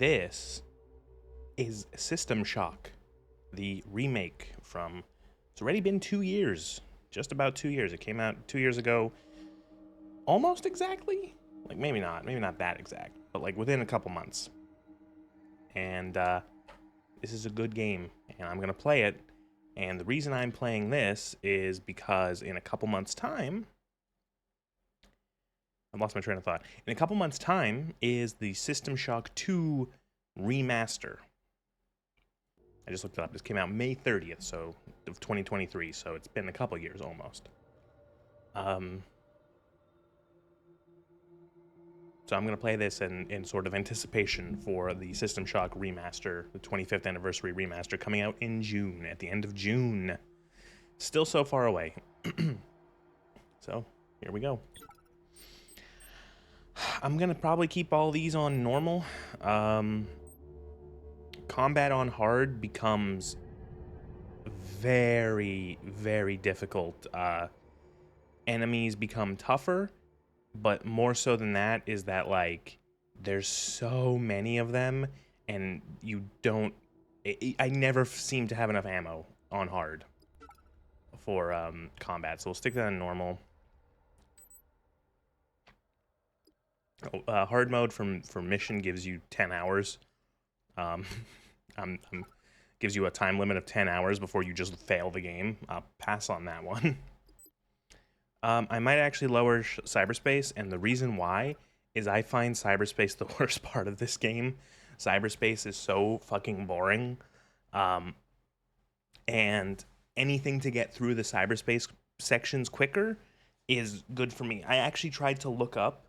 This is System Shock, the remake from. It's already been 2 years, just about 2 years. It came out 2 years ago, almost exactly. Like maybe not that exact, but like within a couple months. And this is a good game, and I'm gonna play it. And the reason I'm playing this is because in a couple months' time, I lost my train of thought. In a couple months' time is the System Shock 2 remaster. I just looked it up. This came out May 30th, so of 2023. So it's been a couple years almost. So I'm gonna play this in sort of anticipation for the System Shock remaster, the 25th anniversary remaster, coming out in June, at the end of June. Still so far away. So here we go. I'm gonna probably keep all these on normal. Combat on hard becomes very, very difficult. Enemies become tougher, but more so than that is that, like, there's so many of them, and you don't... I never seem to have enough ammo on hard for combat, so we'll stick that in normal. Hard mode for mission gives you 10 hours. Gives you a time limit of 10 hours before you just fail the game. I'll pass on that one. I might actually lower cyberspace, and the reason why is I find cyberspace the worst part of this game. Cyberspace is so fucking boring, and anything to get through the cyberspace sections quicker is good for me. I actually tried to look up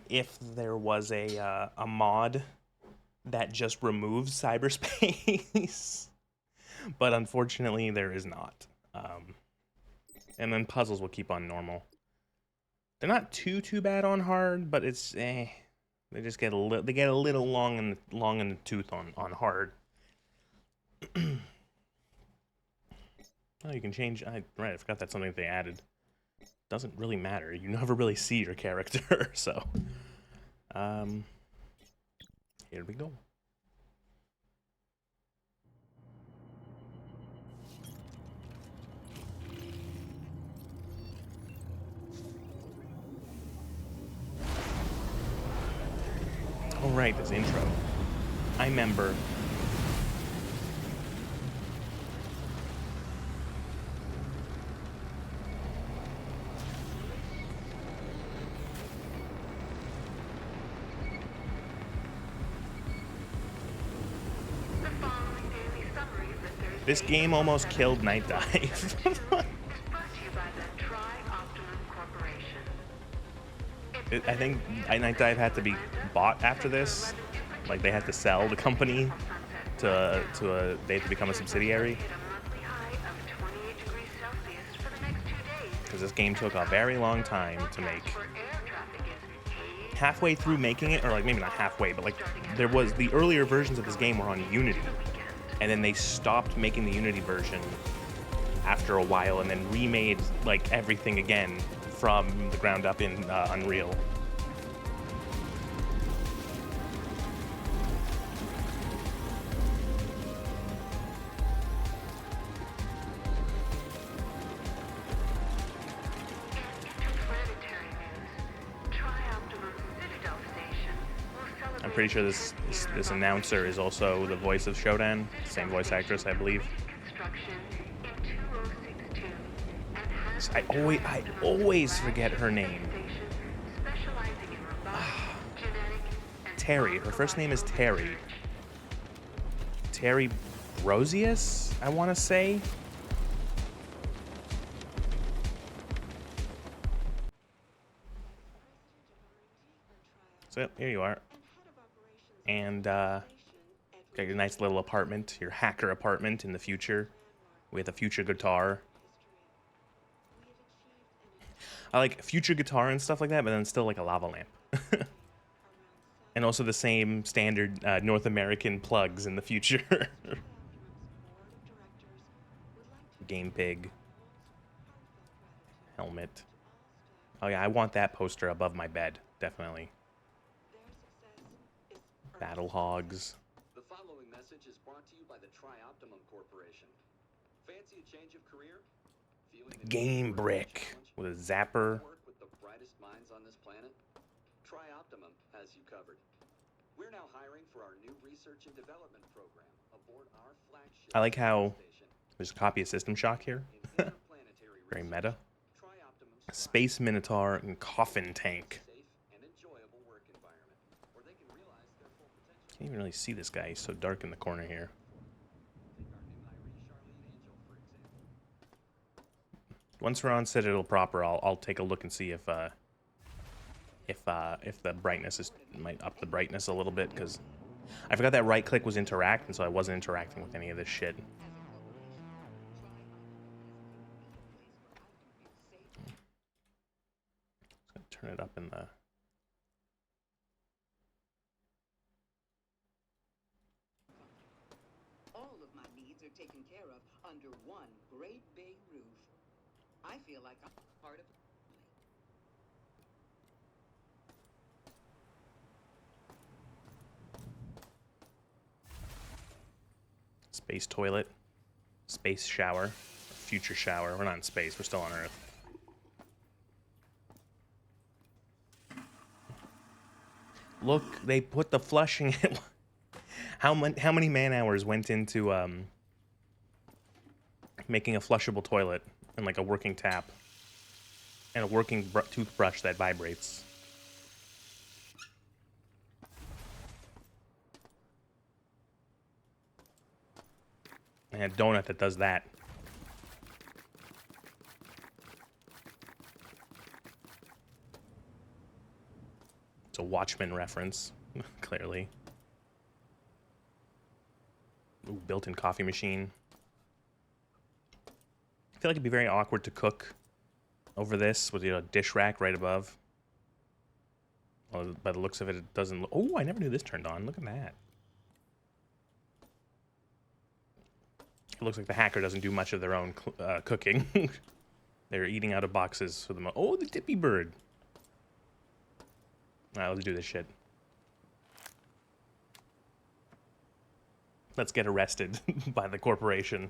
if there was a mod that just removes cyberspace, but unfortunately there is not. And then puzzles will keep on normal. They're not too bad on hard, but it's they just get a little long in the tooth on hard. Oh, you can change. Right, I forgot that's something they added. Doesn't really matter. You never really see your character, so here we go. All right, this intro. I remember. This game almost killed Night Dive. I think Night Dive had to be bought after this. Like, they had to sell the company they had to become a subsidiary. Because this game took a very long time to make. Halfway through making it, or like maybe not halfway, but like the earlier versions of this game were on Unity. And then they stopped making the Unity version after a while and then remade like everything again from the ground up in Unreal. I'm pretty sure this announcer is also the voice of Shodan, same voice actress, I believe. I always forget her name. Terry. Her first name is Terry. Terry Brosius, I want to say. So here you are. And got your nice little apartment, your hacker apartment in the future with a future guitar. I like future guitar and stuff like that, but then still like a lava lamp. And also the same standard North American plugs in the future. Game Pig. Helmet. Oh yeah, I want that poster above my bed, definitely. Battle hogs. The following message is brought to you by the Tri-Optimum Corporation. Fancy a change of career? Feeling the Game brick with a zapper. work with the brightest minds on this planet? Tri-Optimum has you covered. We're now hiring for our new research and development program aboard our flagship I like how station. there's a copy of System Shock here. In interplanetary Very research, meta. Tri-Optimum Space Minotaur and Coffin Tank. safe and enjoyable work environment where they can realize their full potential. Can't even really see this guy. He's so dark in the corner here. Take our new Irie Charlene Angel, for example. Once we're on Citadel proper, I'll take a look and see if the brightness might up the brightness a little bit, because I forgot that right click was interact, and so I wasn't interacting with any of this shit. Just gonna turn it up in the. All of my needs are taken care of under one great big roof. I feel like I'm part of. Space toilet, space shower, future shower. We're not in space. We're still on Earth. Look, they put the flushing. How many man hours went into making a flushable toilet and like a working tap and a working toothbrush that vibrates? And a donut that does that. It's a Watchmen reference, clearly. Ooh, built-in coffee machine. I feel like it'd be very awkward to cook over this with a dish rack right above. Well, by the looks of it, it doesn't look... Oh, I never knew this turned on. Look at that. It looks like the hacker doesn't do much of their own cooking. They're eating out of boxes for the Oh, the dippy bird. Alright, let's do this shit. Let's get arrested by the corporation.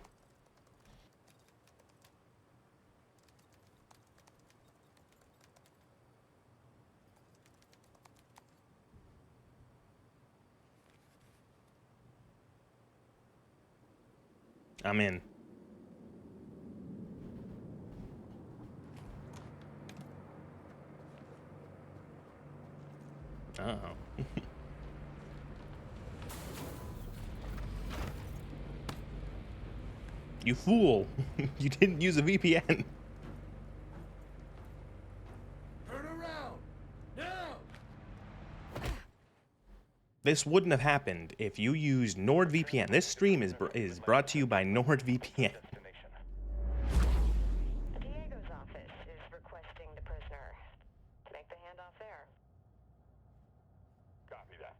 I'm in. Uh-oh. You fool! You didn't use a VPN. Turn around! Now! This wouldn't have happened if you used NordVPN. This stream is brought to you by NordVPN. Diego's office is requesting the prisoner to make the handoff there. Copy that.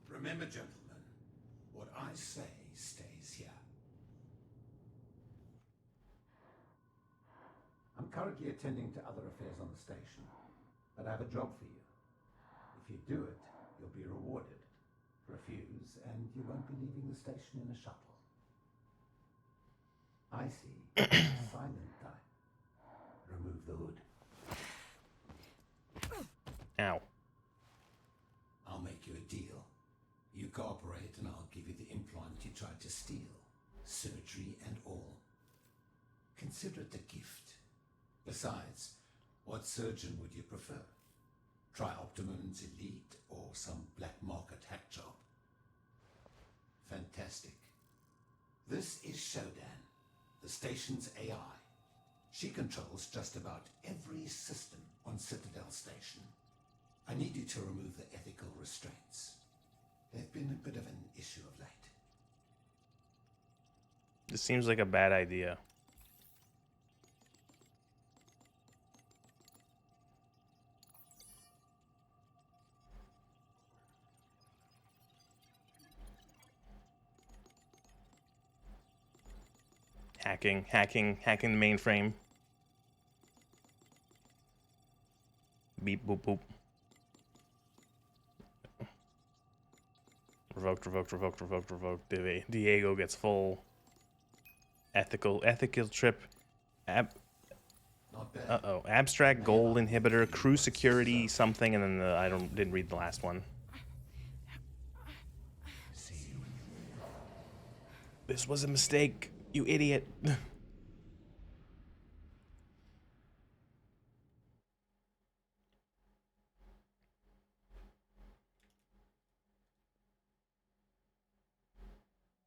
Remember, gentlemen, what I say stays here. I'm currently attending to other affairs on the station, but I have a job for you. If you do it, you'll be rewarded. Refuse, and you won't be leaving the station in a shuttle. I see. Silent time. Remove the hood. Ow. I'll make you a deal. You cooperate and I'll give you the implant you tried to steal. Surgery and all. Consider it a gift. Besides, what surgeon would you prefer? Tri-Optimum's elite or some black market hack job? Fantastic. This is SHODAN, the station's AI. She controls just about every system on Citadel Station. I need you to remove the ethical restraints. They've been a bit of an issue of late. This seems like a bad idea. Hacking the mainframe. Beep, boop, boop. Revoked, revoked, revoked, revoked, revoked. Diego gets full ethical trip. Uh-oh. Abstract goal inhibitor, crew security, something, and then I didn't read the last one. This was a mistake, you idiot.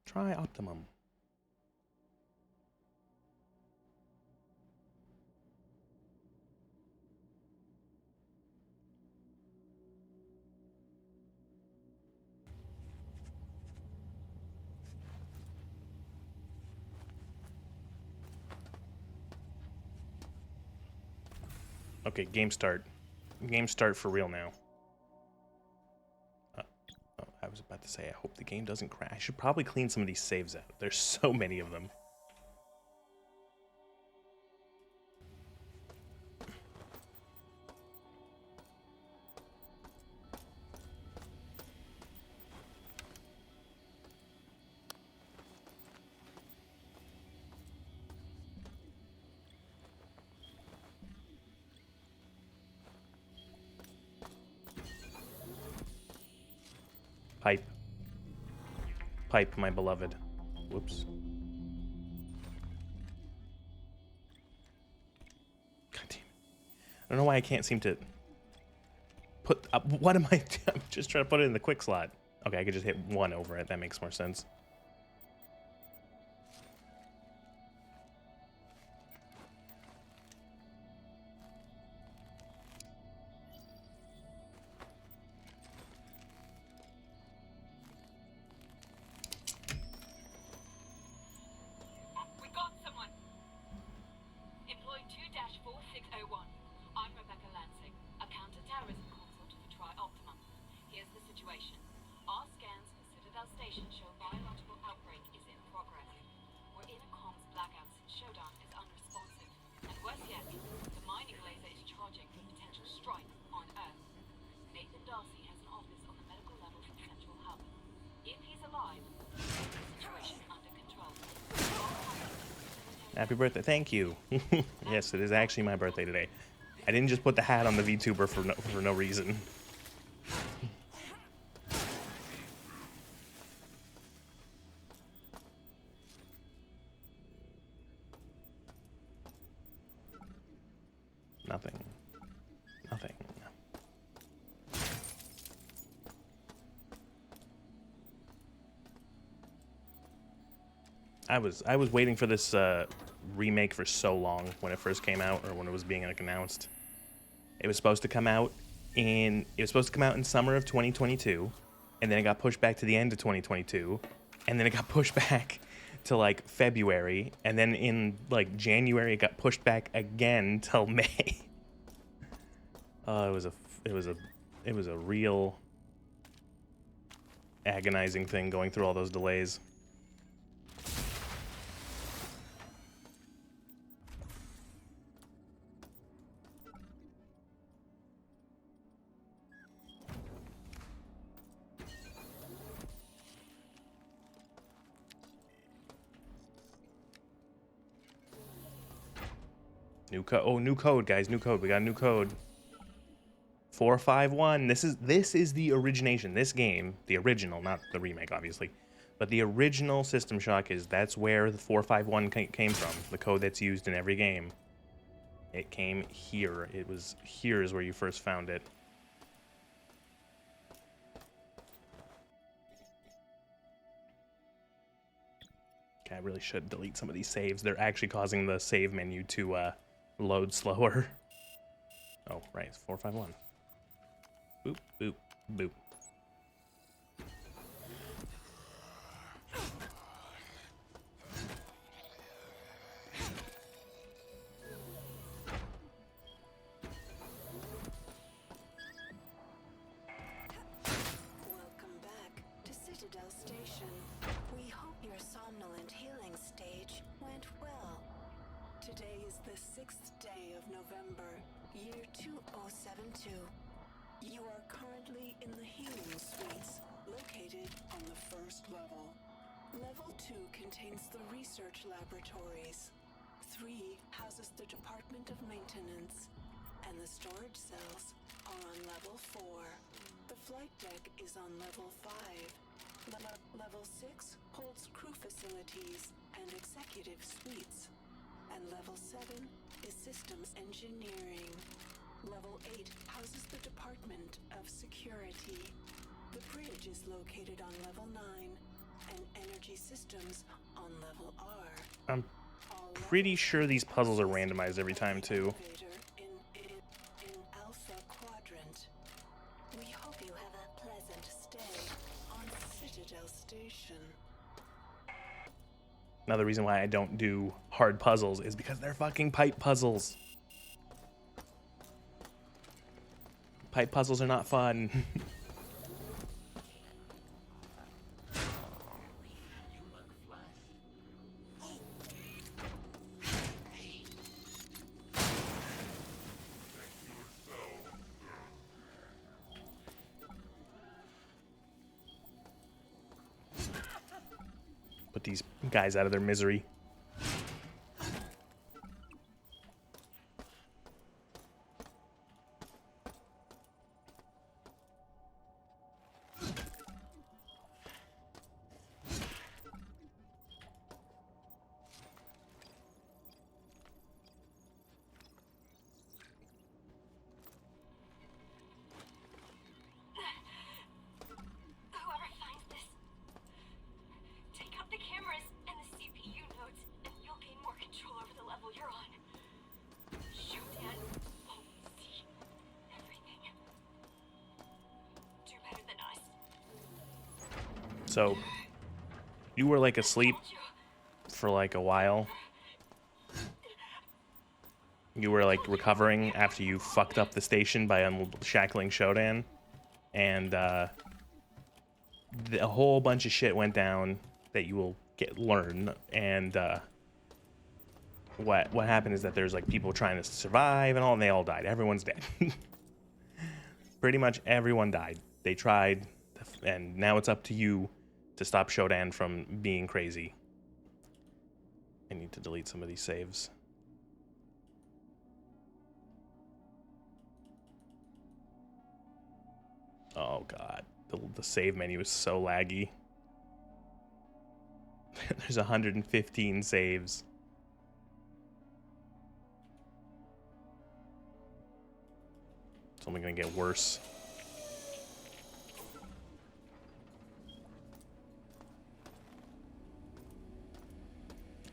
Try Optimum. Okay, game start. Game start for real now. Oh, I was about to say, I hope the game doesn't crash. I should probably clean some of these saves out. There's so many of them. Pipe. Pipe, my beloved. Whoops. God damn it. I don't know why I can't seem to put up. What am I doing? I'm just trying to put it in the quick slot. Okay, I could just hit 1 over it. That makes more sense. We got someone. Employee 2-4601. I'm Rebecca Lansing, a counter-terrorism consultant for Tri-Optimum. Here's the situation. Our scans for Citadel Station show biological outbreak is in progress. We're in a comms blackout since SHODAN is unresponsive. And worse yet, the mining laser is charging for potential strike on Earth. Nathan Darcy has an office on the medical level from Central Hub. If he's alive, the situation under control. Happy birthday. Thank you. Yes, it is actually my birthday today. I didn't just put the hat on the VTuber for no reason. Nothing. Nothing. I was waiting for this remake for so long when it first came out, or when it was being announced. It was supposed to come out in summer of 2022, and then it got pushed back to the end of 2022, and then it got pushed back to like February, and then in like January it got pushed back again till May. It was a real agonizing thing going through all those delays. New code. Oh, new code, guys. New code. We got a new code. 451. This is the origination. This game, the original, not the remake, obviously, but the original System Shock that's where the 451 came from. The code that's used in every game. It came here. Here is where you first found it. Okay, I really should delete some of these saves. They're actually causing the save menu to load slower. Oh, right, it's 451. Boop, boop, boop. Welcome back to Citadel Station. We hope your somnolent healing stage went well. Today is the 6th day of November, year 20. 072. You are currently in the healing suites, located on the first level. Level 2 contains the research laboratories. 3 houses the Department of Maintenance, and the storage cells are on level 4. The flight deck is on level 5. Level 6 holds crew facilities and executive suites. And level 7 is systems engineering. Level 8 houses the Department of Security. The bridge is located on level 9, and energy systems on level R. I'm pretty sure these puzzles are randomized every time, too. In Alpha Quadrant. We hope you have a pleasant stay on Citadel Station. Another reason why I don't do hard puzzles is because they're fucking pipe puzzles. Pipe puzzles are not fun. Put these guys out of their misery. Whoever finds this, take out the cameras and the CPU nodes, and you'll gain more control over the level you're on. Shodan won't see everything. Do better than us. So, you were like asleep for like a while. You were like recovering after you fucked up the station by unshackling Shodan. And a whole bunch of shit went down that you will learn. And what happened is that there's like people trying to survive and all, and they all died. Everyone's dead. Pretty much everyone died. They tried, and now it's up to you to stop Shodan from being crazy. I need to delete some of these saves. Oh god, the save menu is so laggy. There's 115 saves. It's only gonna get worse.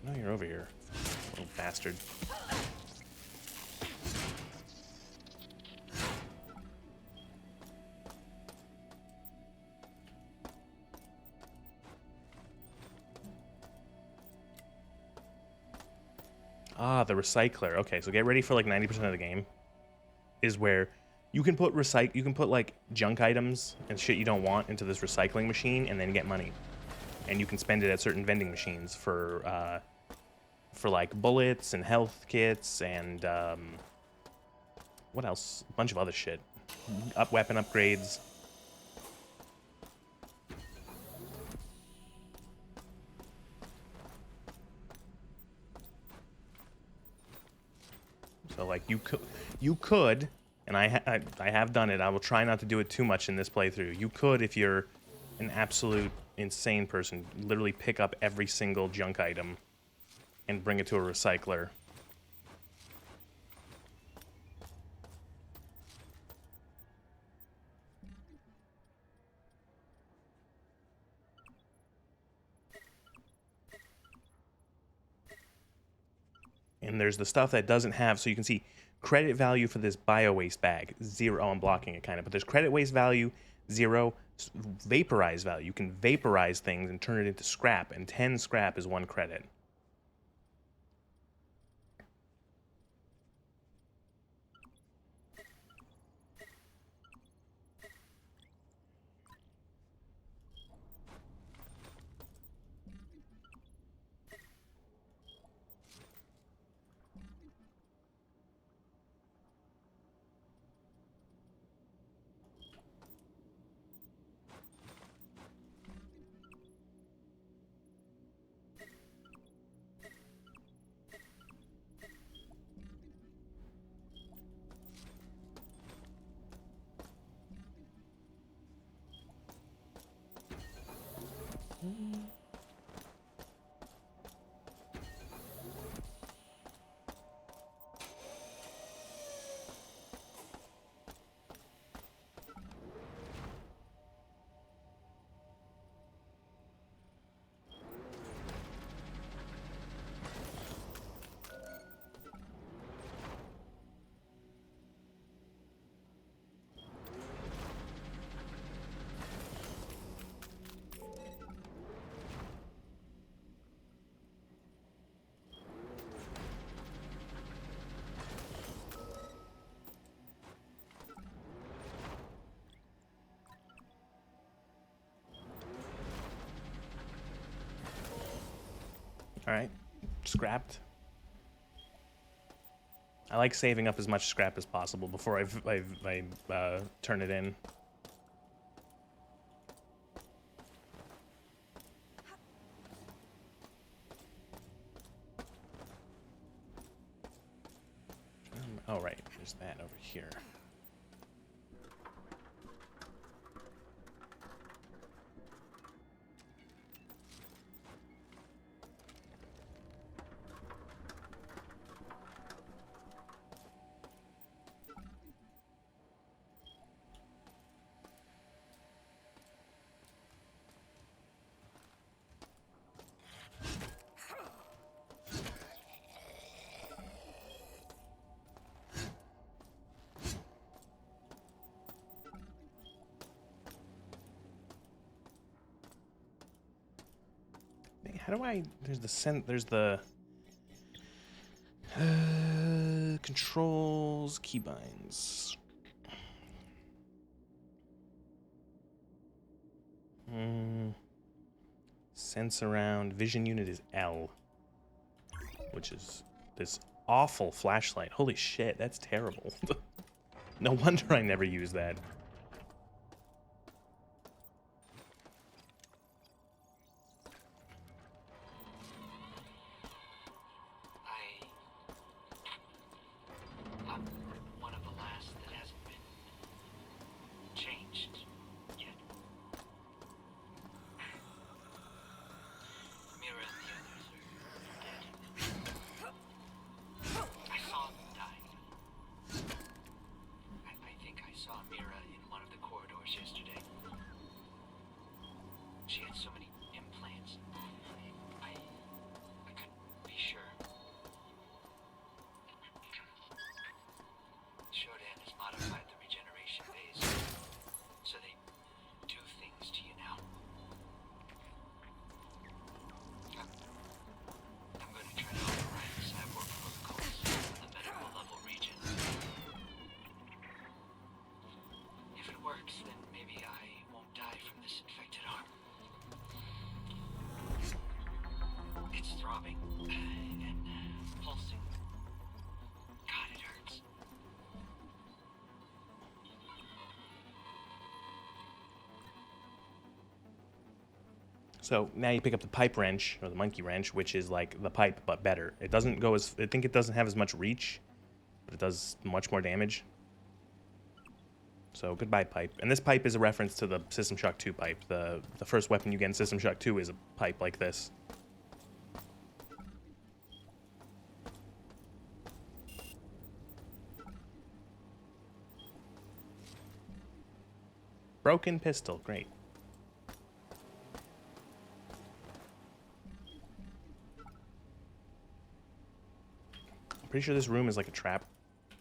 No, you're over here, little bastard. Ah, the recycler. Okay, so get ready for like 90% of the game is where you can put like junk items and shit you don't want into this recycling machine and then get money. And you can spend it at certain vending machines for like bullets and health kits and what else? A bunch of other shit. Weapon upgrades. So like you could, and I have done it. I will try not to do it too much in this playthrough. You could, if you're an absolute insane person, literally pick up every single junk item and bring it to a recycler. And there's the stuff that doesn't have, so you can see credit value for this bio-waste bag, 0. Oh, I'm blocking it kind of, but there's credit waste value, 0. Vaporize value. You can vaporize things and turn it into scrap, and 10 scrap is 1 credit. Alright. Scrapped. I like saving up as much scrap as possible before I turn it in. Oh, right. There's that over here. How do I... There's the... controls, keybinds. Sense around. Vision unit is L. Which is this awful flashlight. Holy shit, that's terrible. No wonder I never use that. I'm one of the last that hasn't been changed yet. Mira and the others are dead. I saw them die. I think I saw Mira in one of the corridors yesterday. She had so many implants. I couldn't be sure. SHODAN has modified the regeneration phase, so they do things to you now. I'm going to try to override the cyborg protocols in the medical level region. If it works, then maybe I won't die from this infected arm. It's throbbing and pulsing. God, it hurts. So now you pick up the pipe wrench, or the monkey wrench, which is like the pipe, but better. It doesn't go as... I think it doesn't have as much reach, but it does much more damage. So goodbye, pipe. And this pipe is a reference to the System Shock 2 pipe. The first weapon you get in System Shock 2 is a pipe like this. Broken pistol, great. I'm pretty sure this room is like a trap.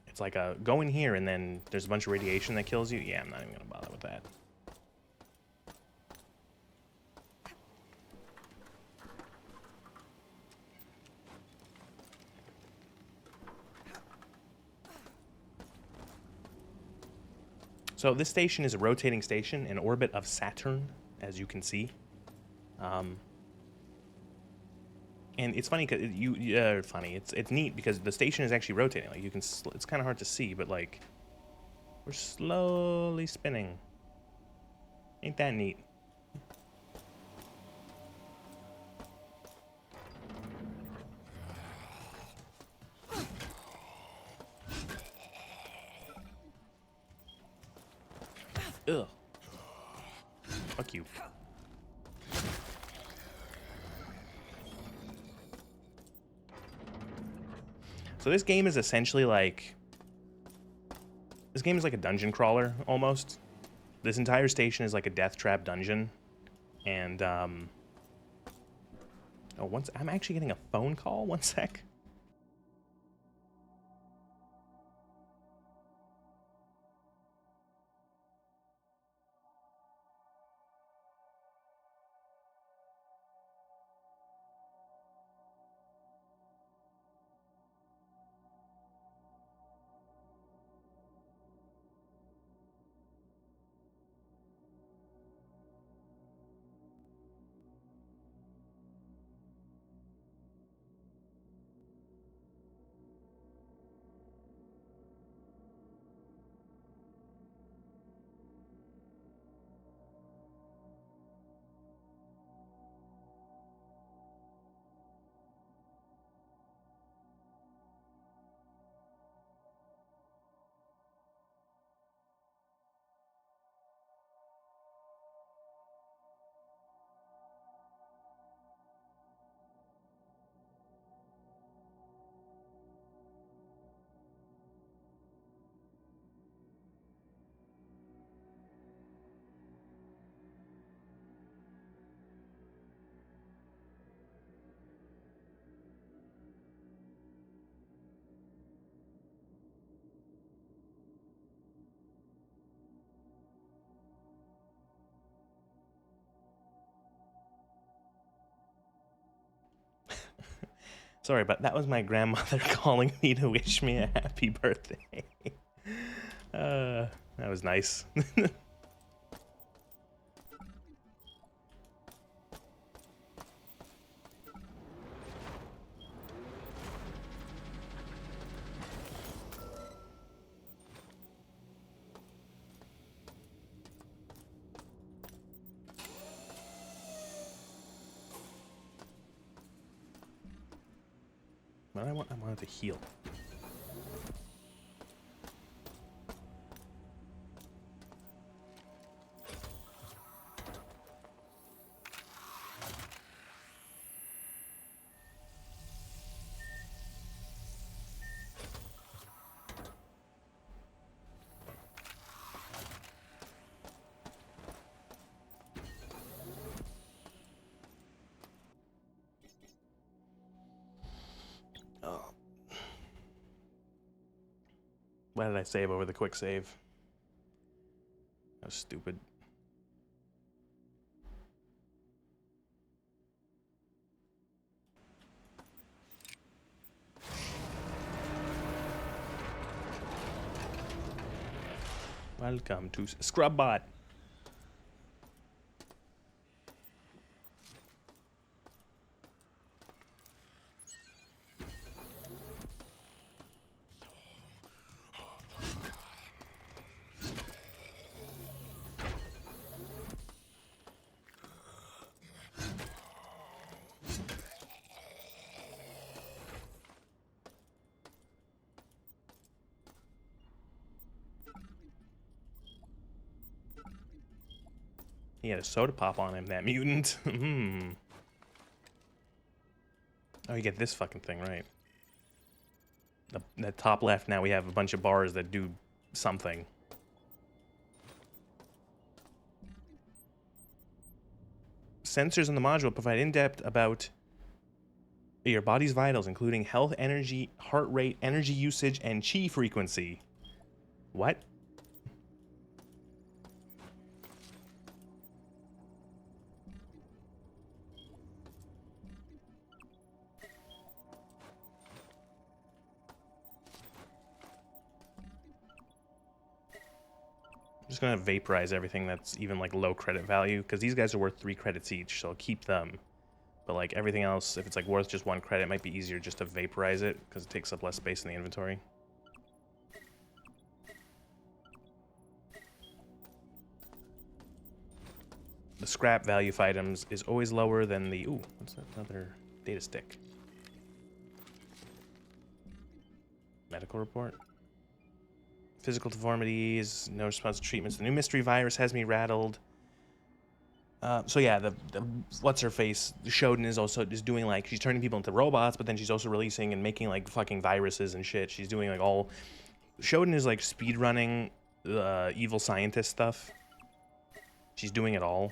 It's like a go in here and then there's a bunch of radiation that kills you. Yeah, I'm not even gonna bother with that. So this station is a rotating station in orbit of Saturn, as you can see. And it's funny because it's neat because the station is actually rotating. Like you can, it's kind of hard to see, but like we're slowly spinning. Ain't that neat? Ugh. Fuck you. So this game is essentially like... This game is like a dungeon crawler, almost. This entire station is like a death trap dungeon. And, oh, I'm actually getting a phone call? One sec. Sorry, but that was my grandmother calling me to wish me a happy birthday. That was nice. What I wanted to heal. Oh. Why did I save over the quick save? That was stupid. Welcome to Scrubbot. He had a soda pop on him, that mutant. Oh, you get this fucking thing, right? The top left, now we have a bunch of bars that do something. Sensors in the module provide in-depth about your body's vitals, including health, energy, heart rate, energy usage, and chi frequency. What? I'm just gonna vaporize everything that's even like low credit value, because these guys are worth 3 credits each, so I'll keep them. But like everything else, if it's like worth just 1 credit, it might be easier just to vaporize it, because it takes up less space in the inventory. The scrap value of items is always lower than the... Ooh, what's that? Another data stick. Medical report. Physical deformities, no response to treatments. The new mystery virus has me rattled. So yeah, the what's her face? Shodan is doing like, she's turning people into robots, but then she's also releasing and making like fucking viruses and shit. She's doing like all. Shodan is like speedrunning evil scientist stuff. She's doing it all.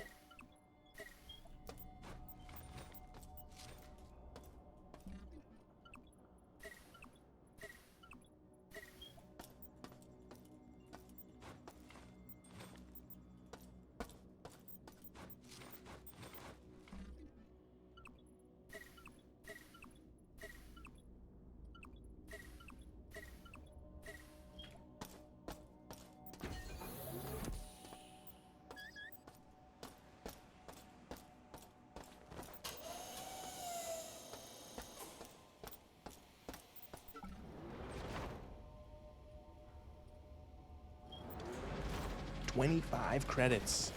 $25 credits.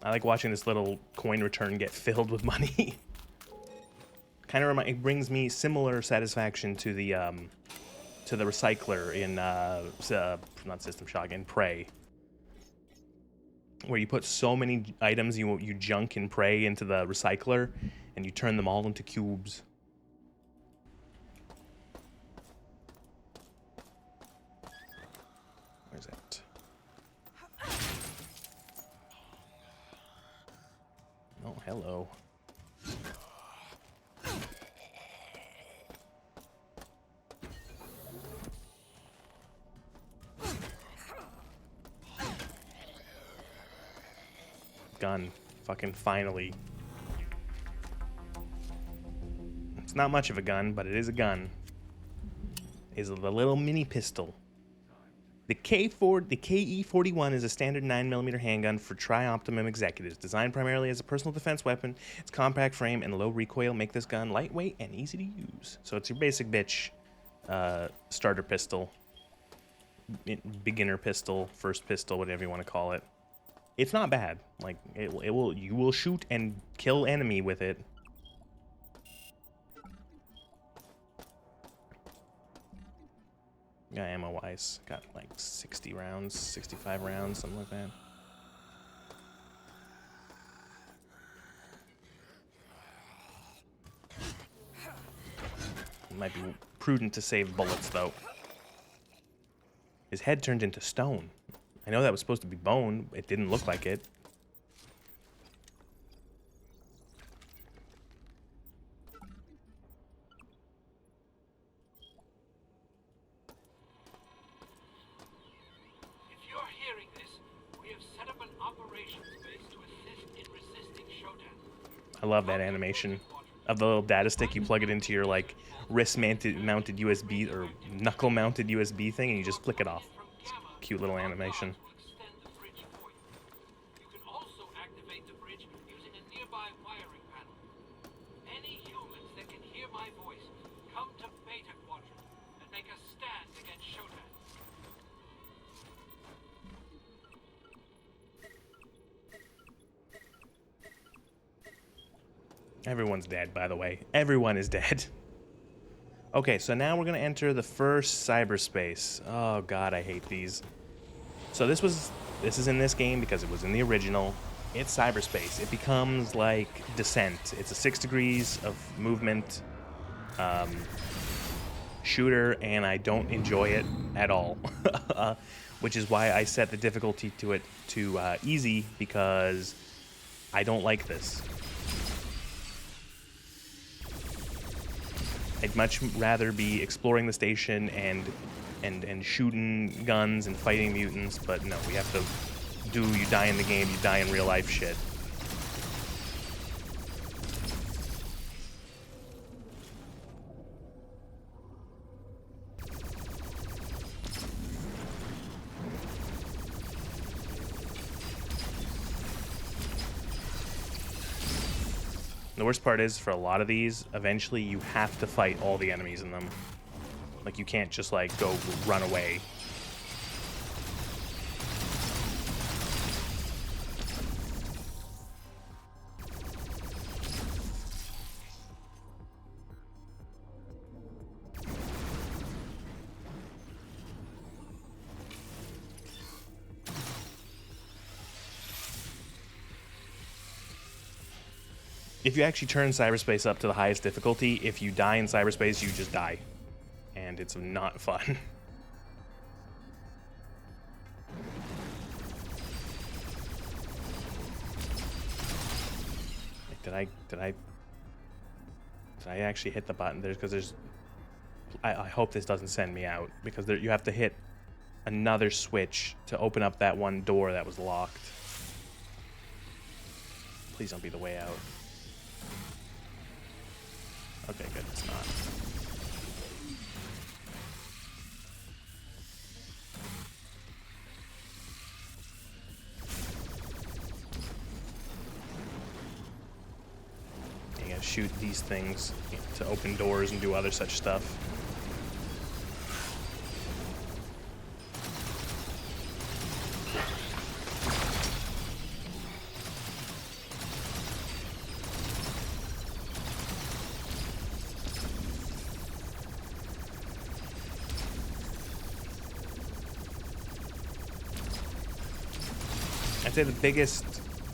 I like watching this little coin return get filled with money. Kind of it brings me similar satisfaction to the recycler in not System Shock, in Prey, where you put so many items you junk in Prey into the recycler, and you turn them all into cubes. Where's it? Oh, hello. Gun. Fucking finally. It's not much of a gun, but it is a gun. Is the little mini pistol. The KE-41 is a standard 9mm handgun for tri-optimum executives. Designed primarily as a personal defense weapon, its compact frame and low recoil make this gun lightweight and easy to use. So it's your basic bitch starter pistol, beginner pistol, first pistol, whatever you want to call it. It's not bad. Like you will shoot and kill enemy with it. Yeah, ammo-wise, got like 60 rounds, 65 rounds, something like that. It might be prudent to save bullets, though. His head turned into stone. I know that was supposed to be bone. It didn't look like it. I love that animation of the little data stick. You plug it into your like wrist-mounted USB or knuckle-mounted USB thing, and you just flick it off. It's a cute little animation. You can also activate the bridge using a nearby wiring panel. Any humans that can hear my voice, come to Beta Quadrant and make a stand against SHODAN. Everyone's dead, by the way. Everyone is dead. Okay, so now we're gonna enter the first cyberspace. Oh god, I hate these. So this is in this game because it was in the original. It's cyberspace. It becomes like Descent. It's a 6 degrees of movement shooter, and I don't enjoy it at all. Which is why I set the difficulty to easy, because I don't like this. I'd much rather be exploring the station and shooting guns and fighting mutants, but no, we have to do you die in the game, you die in real life shit. The worst part is, for a lot of these, eventually you have to fight all the enemies in them. Like, you can't just, like, go run away. If you actually turn cyberspace up to the highest difficulty, if you die in cyberspace, you just die. And it's not fun. Did I actually hit the button? Because I hope this doesn't send me out, because you have to hit another switch to open up that one door that was locked. Please don't be the way out. Okay, good, it's not. You gotta shoot these things to open doors and do other such stuff. I'd say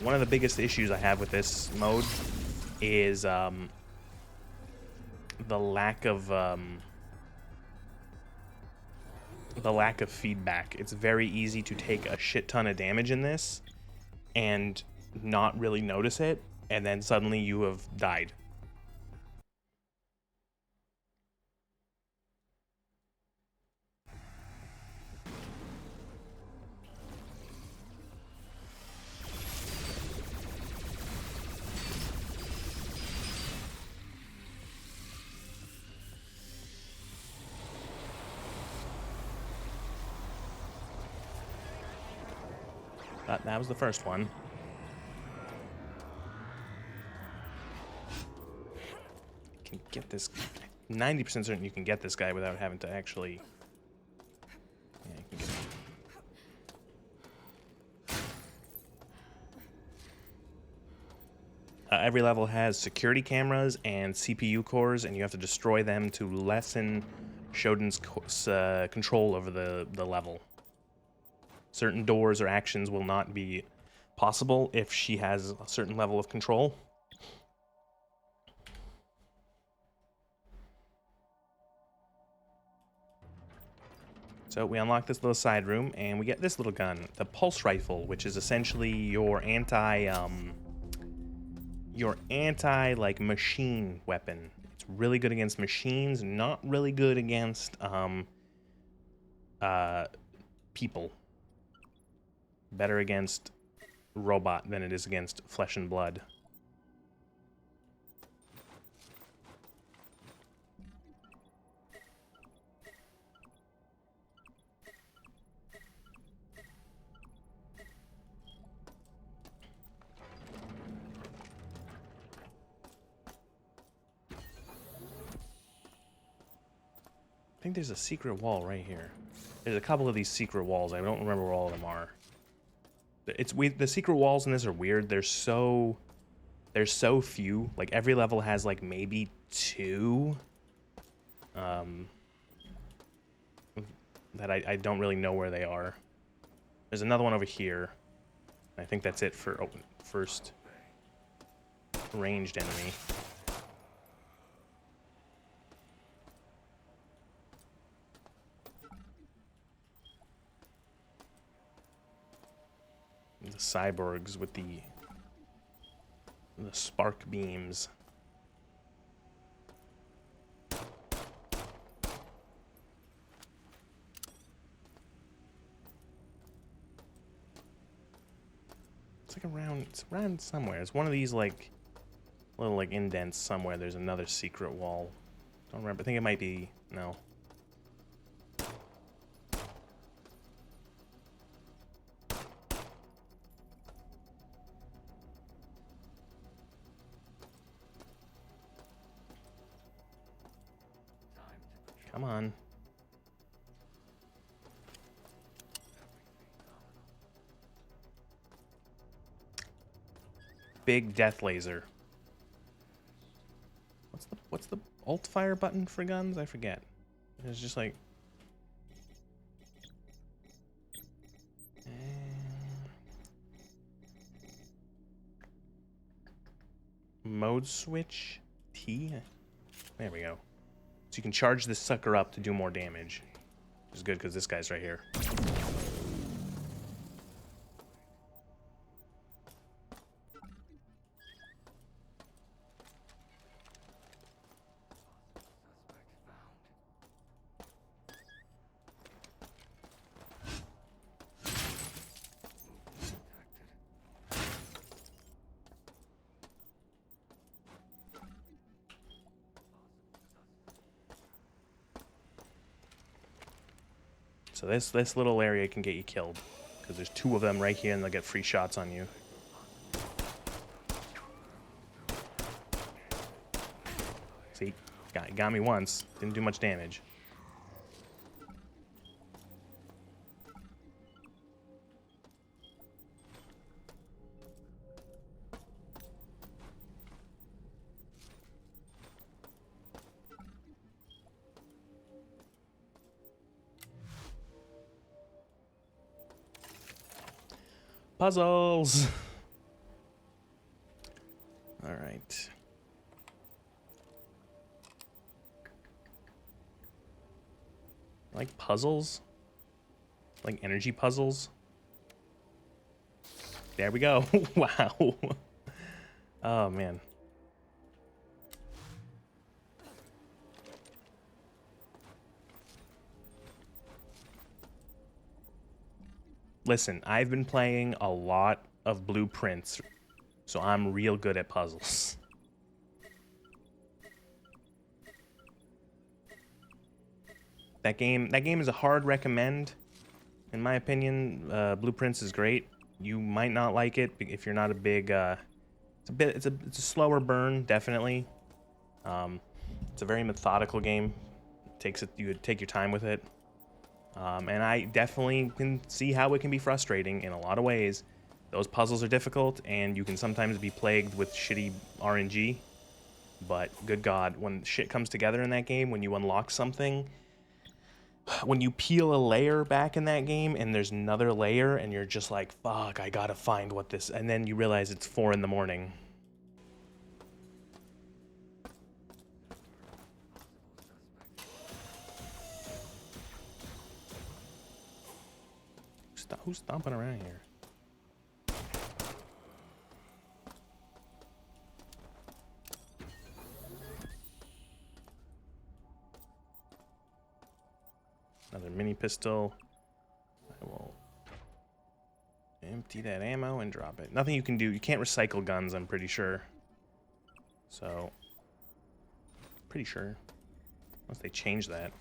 one of the biggest issues I have with this mode is the lack of feedback. It's very easy to take a shit ton of damage in this and not really notice it, and then suddenly you have died. That was the first one. Can get this. 90% certain you can get this guy without having to actually. Yeah, you can get him. Every level has security cameras and CPU cores, and you have to destroy them to lessen Shodan's control over the level. Certain doors or actions will not be possible if she has a certain level of control. So we unlock this little side room, and we get this little gun, the pulse rifle, which is essentially your anti like machine weapon. It's really good against machines, not really good against people. Better against robot than it is against flesh and blood. I think there's a secret wall right here. There's a couple of these secret walls. I don't remember where all of them are. The secret walls in this are weird. There's so few. Like every level has like maybe 2. That I don't really know where they are. There's another one over here. I think that's it for first ranged enemy. The cyborgs with the spark beams. It's around somewhere. It's one of these like little like indents somewhere. There's another secret wall. Don't remember. I think it might be no. Come on. Big death laser. What's the alt fire button for guns? I forget. It's just like mode switch T. There we go. So you can charge this sucker up to do more damage. Which is good because this guy's right here. So this little area can get you killed because there's 2 of them right here, and they'll get free shots on you. See, got me once. Didn't do much damage. Puzzles! Alright. Like puzzles? Like energy puzzles? There we go. Wow. Oh, man. Listen, I've been playing a lot of Blueprints, so I'm real good at puzzles. That game is a hard recommend. In my opinion, Blueprints is great. You might not like it if you're not a big. It's a slower burn, definitely. It's a very methodical game. You take your time with it. And I definitely can see how it can be frustrating in a lot of ways. Those puzzles are difficult, and you can sometimes be plagued with shitty RNG. But good God, when shit comes together in that game, when you unlock something, when you peel a layer back in that game, and there's another layer, and you're just like, fuck, I gotta find what this... And then you realize it's 4 in the morning. Who's stomping around here? Another mini pistol. I will empty that ammo and drop it. Nothing you can do. You can't recycle guns, I'm pretty sure. So, pretty sure. Unless they change that.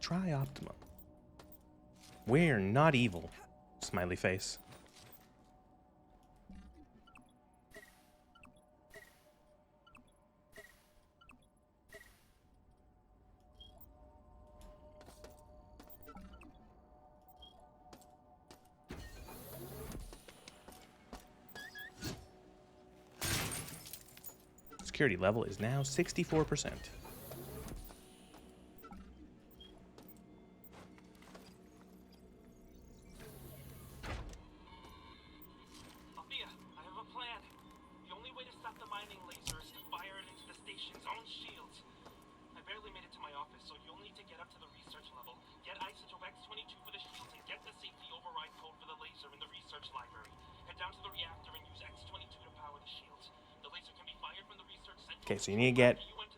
Try Optimum. We're not evil. Smiley face. Security level is now 64%. Okay, so you need to get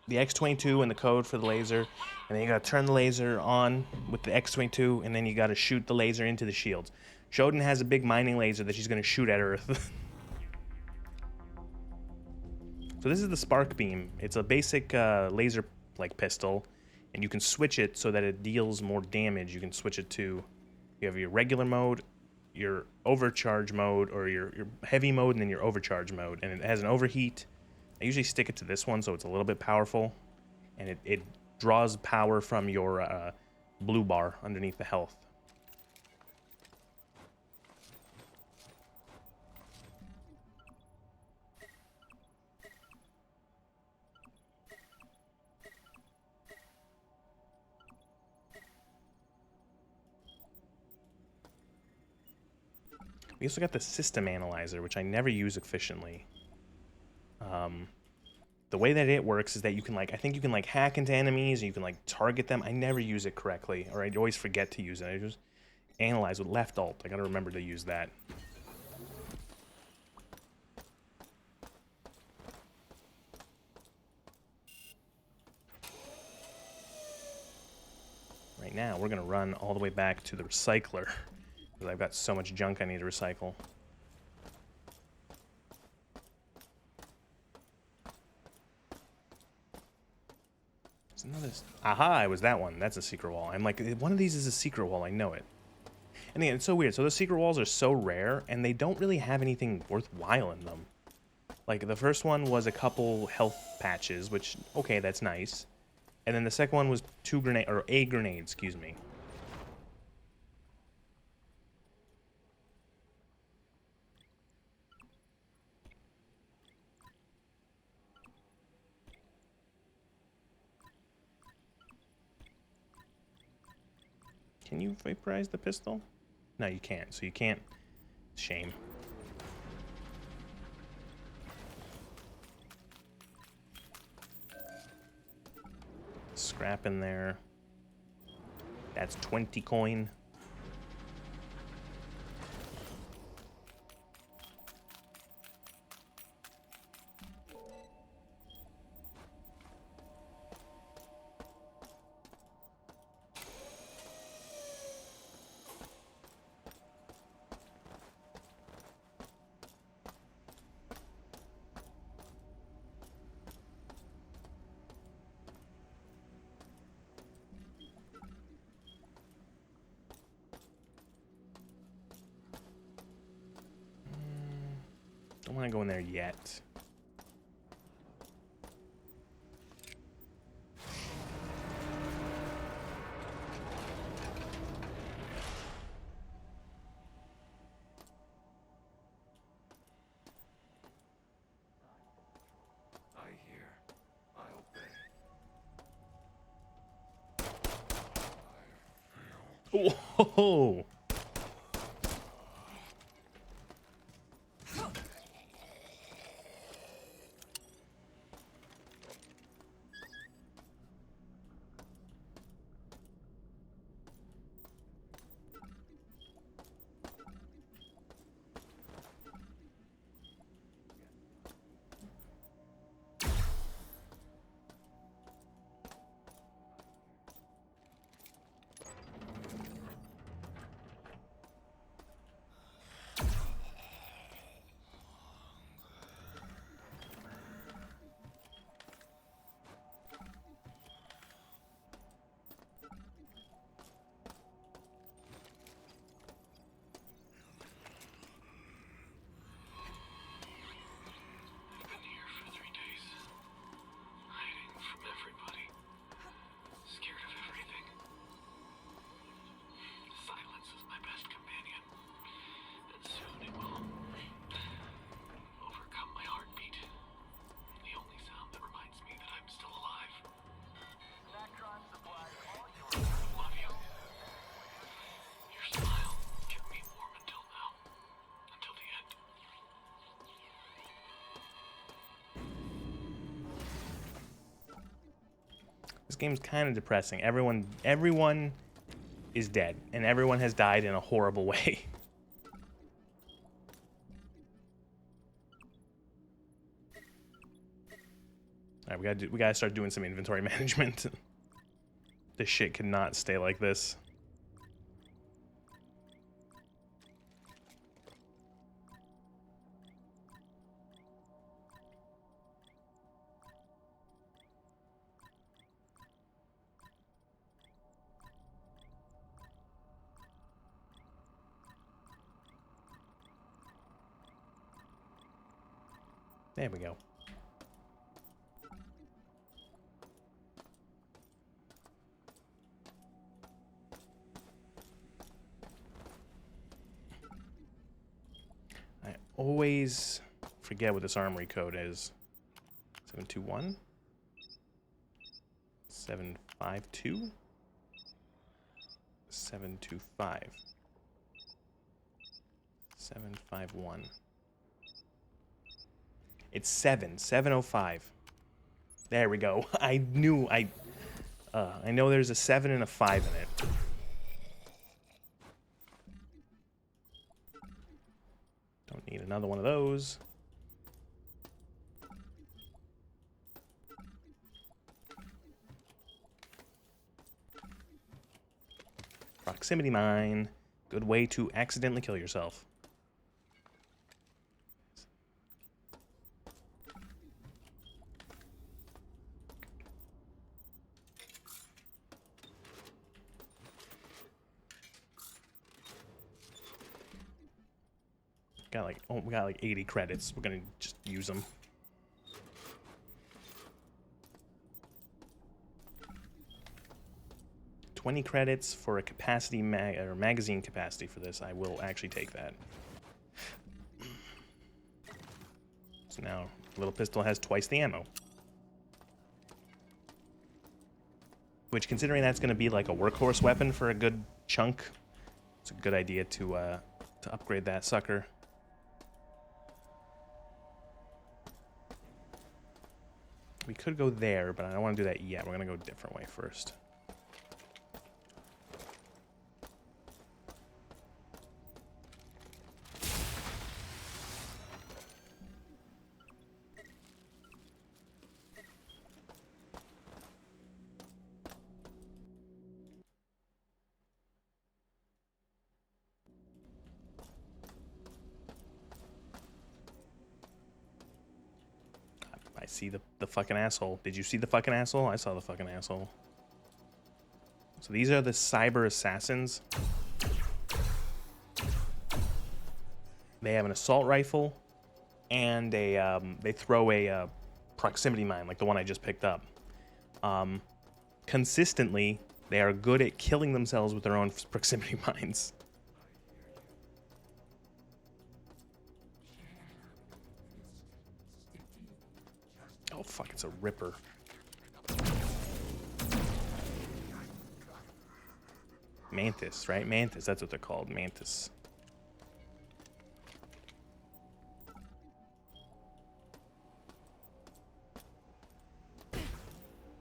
the X-22 and the code for the laser, and then you gotta turn the laser on with the X-22, and then you gotta shoot the laser into the shields. Shodan has a big mining laser that she's gonna shoot at Earth. So this is the Spark Beam. It's a basic laser like pistol, and you can switch it so that it deals more damage. You can switch it to, you have your regular mode, your overcharge mode, or your heavy mode, and then your overcharge mode, and it has an overheat. I usually stick it to this one so it's a little bit powerful, and it draws power from your blue bar underneath the health. We also got the system analyzer, which I never use efficiently. The way that it works is that you can I think you can hack into enemies, and you can target them. I never use it correctly, or I always forget to use it. I just analyze with left alt. I gotta remember to use that. Right now, we're gonna run all the way back to the recycler, because I've got so much junk I need to recycle. Another... Aha, it was that one. That's a secret wall. I'm like, one of these is a secret wall. I know it. And again, it's so weird. So those secret walls are so rare, and they don't really have anything worthwhile in them. Like, the first one was a couple health patches, which, okay, that's nice. And then the second one was a grenade, excuse me. Can you vaporize the pistol? No, you can't. So you can't. Shame. Scrap in there. That's 20 coin. Don't want to go in there yet. I hear. I obey. Whoa! I've been here for 3 days, hiding from everybody, scared of everything. Silence is my best companion, and soon it will overcome my heartbeat. The only sound that reminds me that I'm still alive. Love you. Your smile kept me warm until now, until the end. This game's kind of depressing. Everyone is dead, and everyone has died in a horrible way. All right, we gotta start doing some inventory management. This shit cannot stay like this. There we go. I always forget what this armory code is. 721? 752? 725. 751. It's 705. There we go. I know there's a 7 and a 5 in it. Don't need another one of those. Proximity mine. Good way to accidentally kill yourself. We got like 80 credits. We're gonna just use them. $20 credits for a capacity or magazine capacity for this. I will actually take that. So now, little pistol has twice the ammo. Which, considering that's going to be like a workhorse weapon for a good chunk, it's a good idea to upgrade that sucker. We could go there, but I don't want to do that yet. We're going to go a different way first. I see the fucking asshole. Did you see the fucking asshole? I saw the fucking asshole. So these are the cyber assassins. They have an assault rifle and they throw a proximity mine like the one I just picked up. Consistently, they are good at killing themselves with their own proximity mines. Oh fuck, it's a ripper. Mantis, right? Mantis, that's what they're called, Mantis.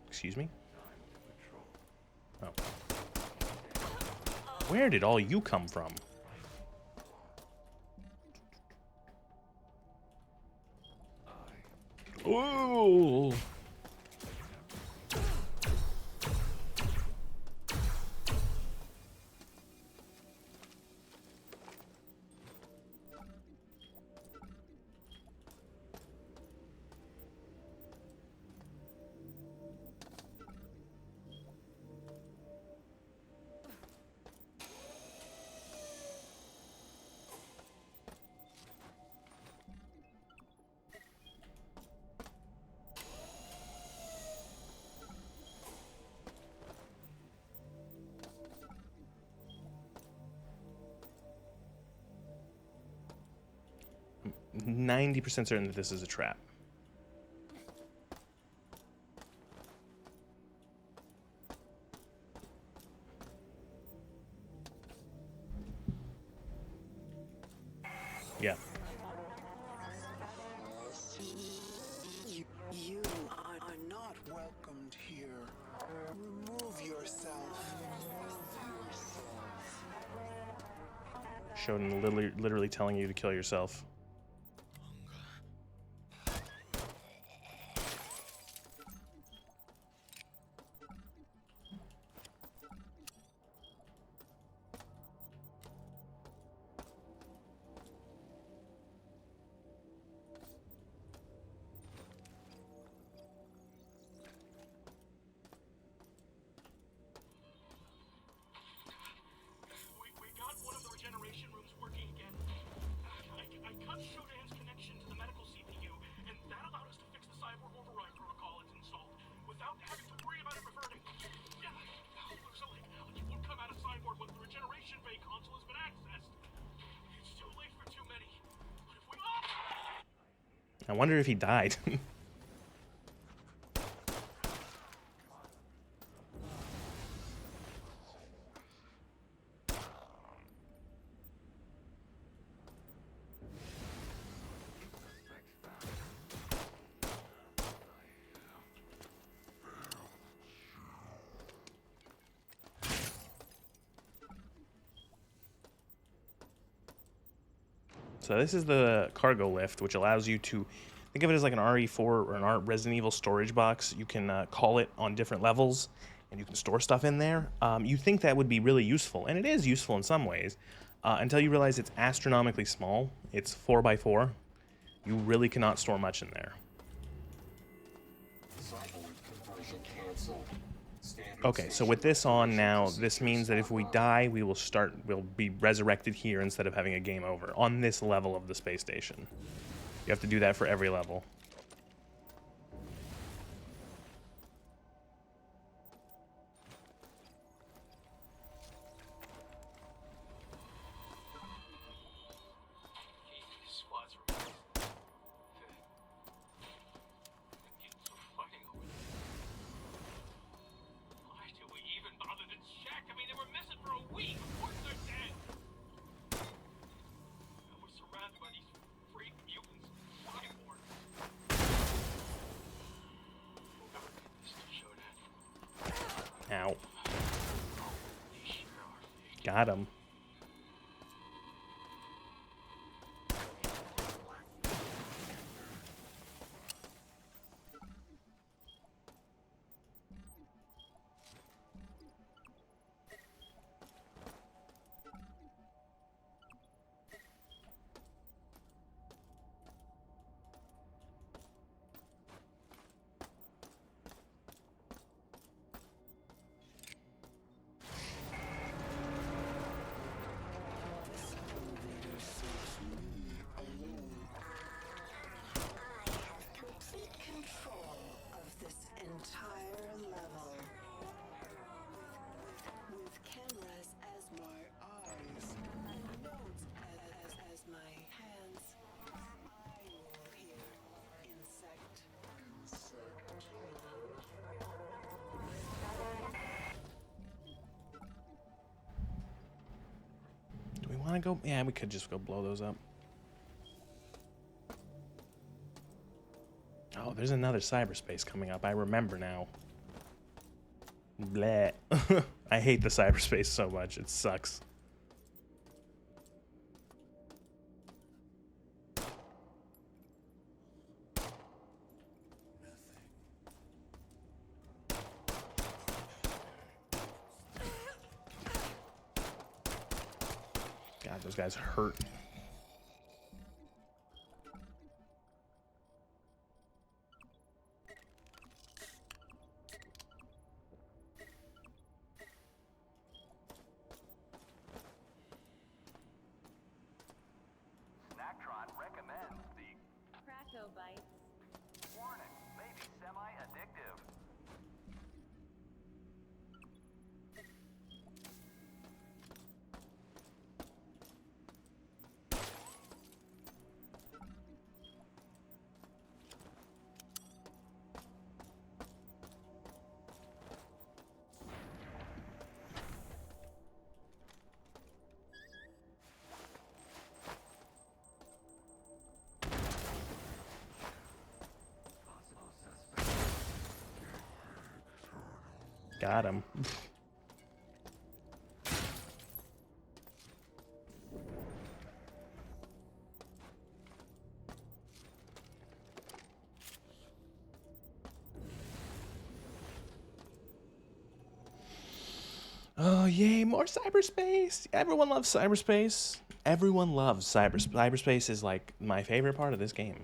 Excuse me? Oh. Where did all you come from? Ooh! I'm 90% certain that this is a trap. Yeah. You are not welcomed here. Remove yourself. Shodan literally telling you to kill yourself. We got one of the regeneration rooms working again. I cut SHODAN's connection to the medical CPU, and that allowed us to fix the cyborg override protocol it's installed without having to worry about it reverting. Yeah, looks like it won't come out of cyborg once the regeneration bay console has been accessed. It's too late for too many. But if we... I wonder if he died. So this is the cargo lift, which allows you to think of it as like an RE4 or an Resident Evil storage box. You can call it on different levels, and you can store stuff in there. You think that would be really useful, and it is useful in some ways, until you realize it's astronomically small. It's 4x4. You really cannot store much in there. Okay, so with this on now, this means that if we die, we'll be resurrected here instead of having a game over on this level of the space station. You have to do that for every level. Ow. Got him. go? Yeah, we could just go blow those up. Oh, there's another cyberspace coming up. I remember now. Bleh. I hate the cyberspace so much. It sucks. God, those guys hurt. Got him. Oh, yay, more cyberspace. Everyone loves cyberspace. Everyone loves cyberspace. Cyberspace is like my favorite part of this game.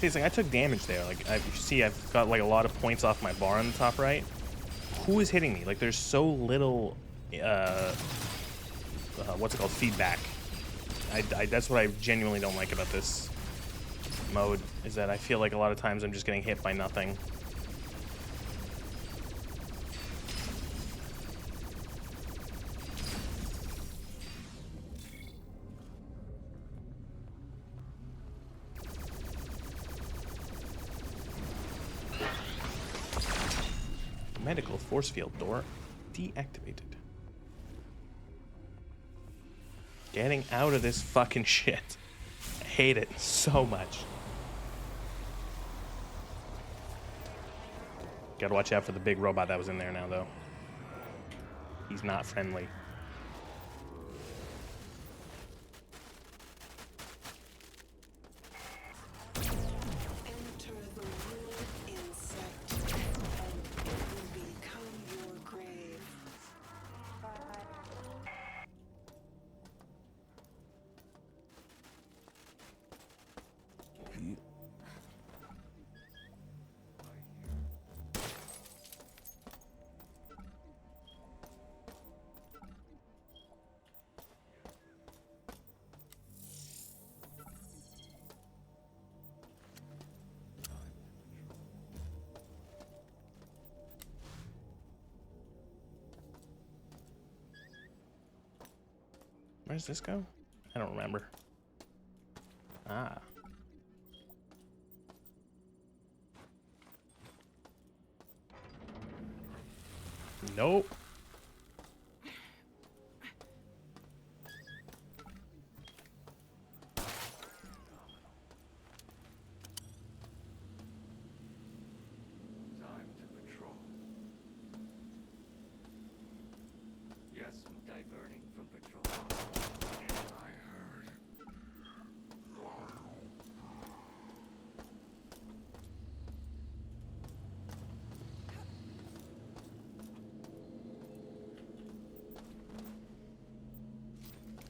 It's like I took damage there. Like you see, I've got like a lot of points off my bar on the top right. Who is hitting me? Like there's so little, what's it called, feedback. That's what I genuinely don't like about this mode, is that I feel like a lot of times I'm just getting hit by nothing. Medical force field door deactivated. Getting out of this fucking shit. I hate it so much. Gotta watch out for the big robot that was in there now, though. He's not friendly. Where does this go? I don't remember. Ah. Nope.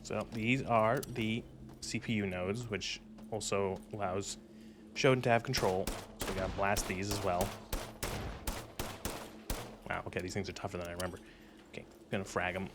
So these are the CPU nodes, which also allows Shodan to have control. So we gotta blast these as well. Wow, okay, these things are tougher than I remember. Okay, gonna frag them.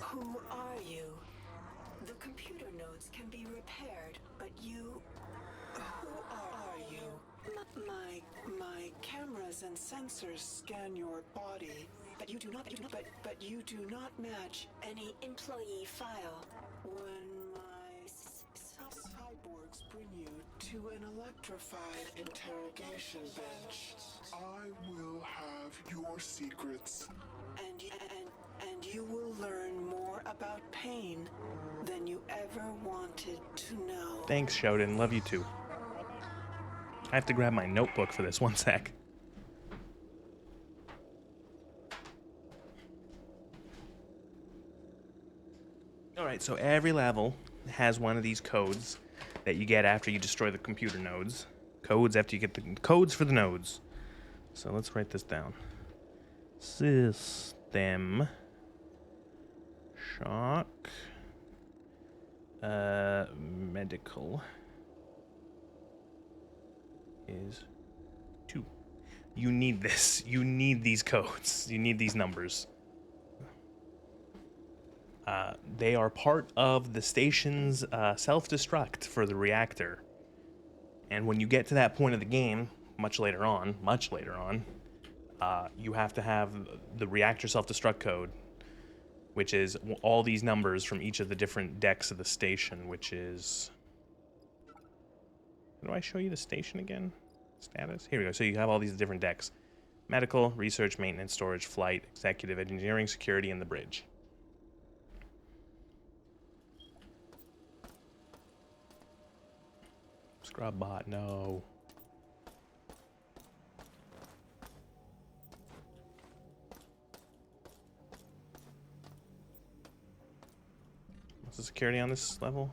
Who are you? The computer nodes can be repaired, but you... Who are you? My cameras and sensors scan your body, but you do not, but you do not match any employee file. When my cyborgs bring you to an electrified interrogation bench, I will have your secrets. and you will learn more about pain than you ever wanted to know. Thanks, Shodan. Love you too. I have to grab my notebook for this. One sec. Alright, so every level has one of these codes that you get after you destroy the computer nodes. Codes after you get the codes for the nodes. So let's write this down. System shock medical is 2. You need this. You need these codes. You need these numbers. They are part of the station's self-destruct for the reactor. And when you get to that point of the game, much later on, you have to have the reactor self-destruct code, which is all these numbers from each of the different decks of the station, which is... How do I show you the station again? Status? Here we go. So you have all these different decks. Medical, research, maintenance, storage, flight, executive, engineering, security, and the bridge. Scrub bot, no. What's the security on this level?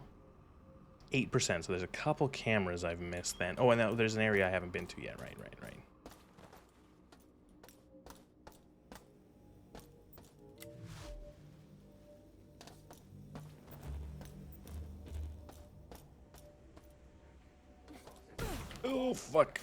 8%, so there's a couple cameras I've missed then. Oh, and there's an area I haven't been to yet. Right. Oh, fuck.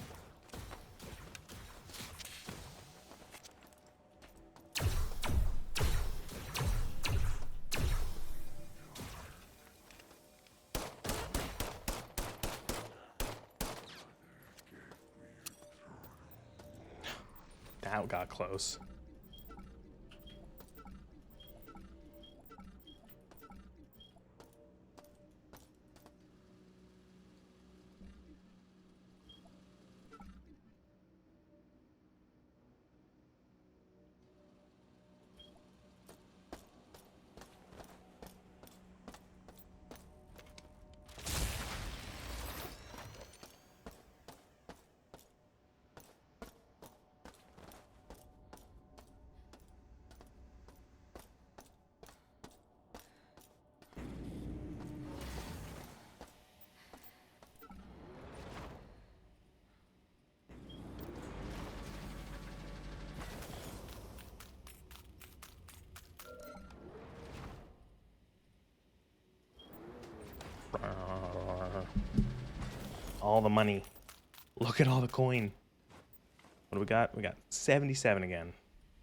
That got close. All the money. Look at all the coin. What do we got? We got 77 again,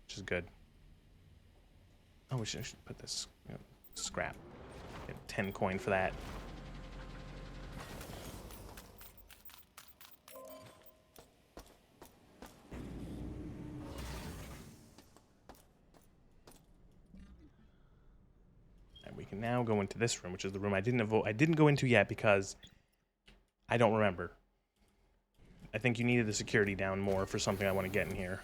which is good. Oh, I should put this scrap. Get 10 coin for that. And we can now go into this room, which is the room I didn't go into yet because I don't remember. I think you needed the security down more for something I want to get in here.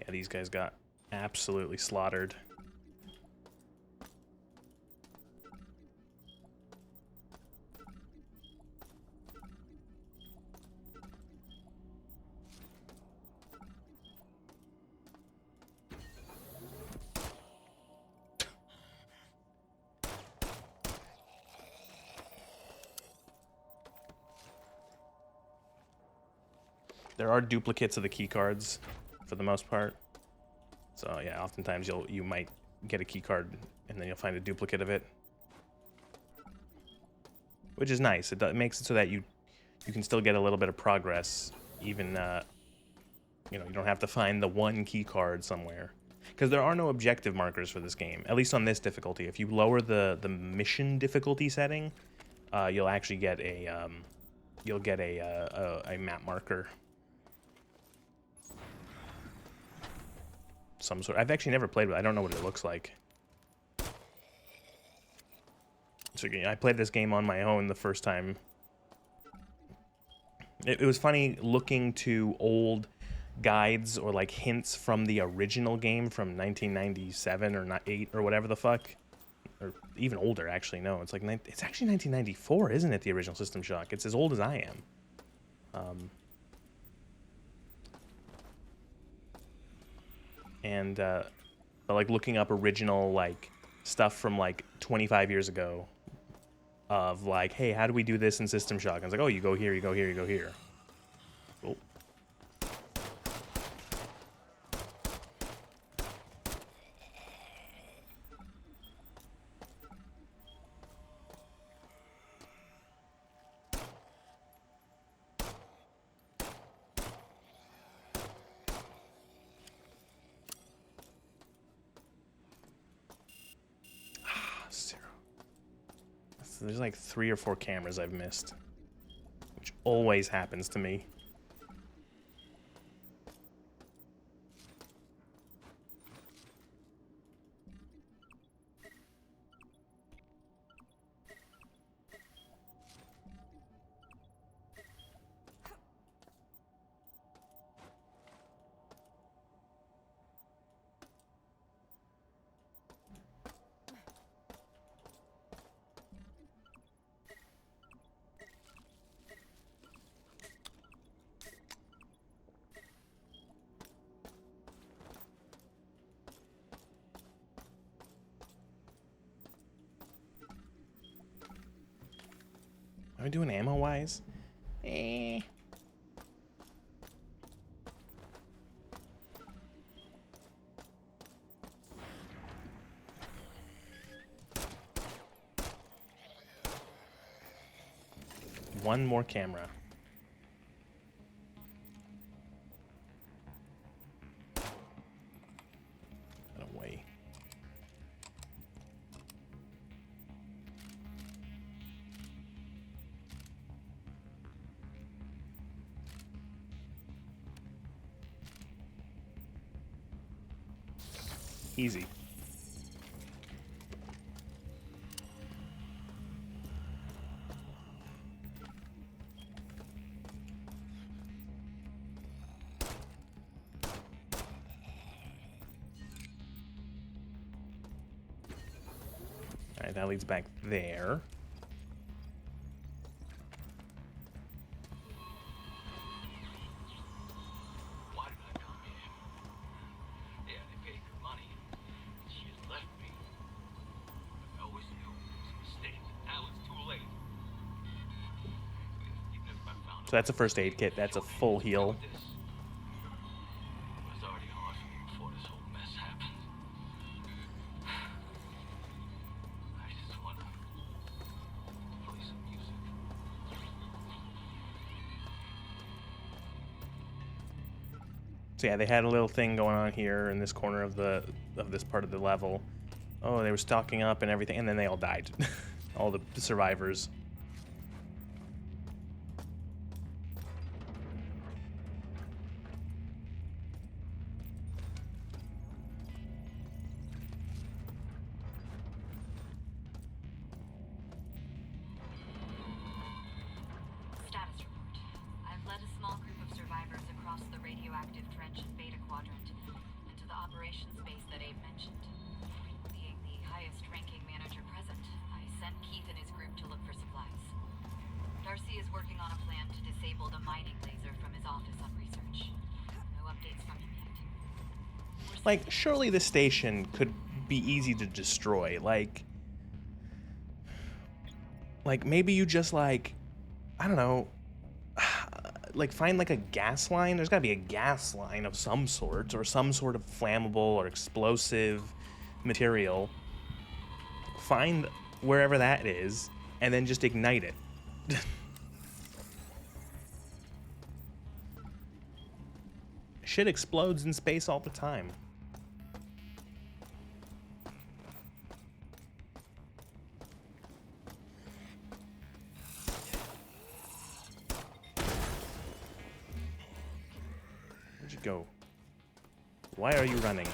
Yeah, these guys got absolutely slaughtered. There are duplicates of the key cards for the most part. So yeah, oftentimes you might get a key card and then you'll find a duplicate of it, which is nice. It makes it so that you can still get a little bit of progress, even you know, you don't have to find the one key card somewhere, because there are no objective markers for this game, at least on this difficulty. If you lower the mission difficulty setting, you'll actually get a map marker. Some sort. I've actually never played with it. I don't know what it looks like. So I played this game on my own the first time. It was funny looking to old guides or like hints from the original game from 1997 or 8 or whatever the fuck, or even older. Actually, no, it's like it's actually 1994, isn't it? The original System Shock. It's as old as I am. But like looking up original like stuff from like 25 years ago of like, hey, how do we do this in System Shock? And I was like, oh, you go here, you go here, you go here. Cool. There's like 3 or 4 cameras I've missed, which always happens to me. Am I doing ammo-wise? Eh. One more camera. Get away. Easy. Alright, that leads back there. Why did I come here? Yeah, they paid good money. She has left me. I always knew it was a mistake. Now it's too late. Even if I found So that's a first aid kit. That's a full heal. this. It was already hard for me before this whole mess happened. I just want to play some music. So yeah, they had a little thing going on here in this corner of this part of the level. Oh, they were stocking up and everything, and then they all died. All the survivors. Status report. I've led a small group of survivors across the radioactive trench in Beta Quadrant. the operations base that Abe mentioned. Being the highest-ranking manager present, I sent Keith and his group to look for supplies. Darcy is working on a plan to disable the mining laser from his office on research. No updates from him yet. Like, surely the station could be easy to destroy. Like maybe you just, like, I don't know, like, find, like, a gas line. There's gotta be a gas line of some sort, or some sort of flammable or explosive material. Find wherever that is, and then just ignite it. Shit explodes in space all the time. Where'd you go? Why are you running?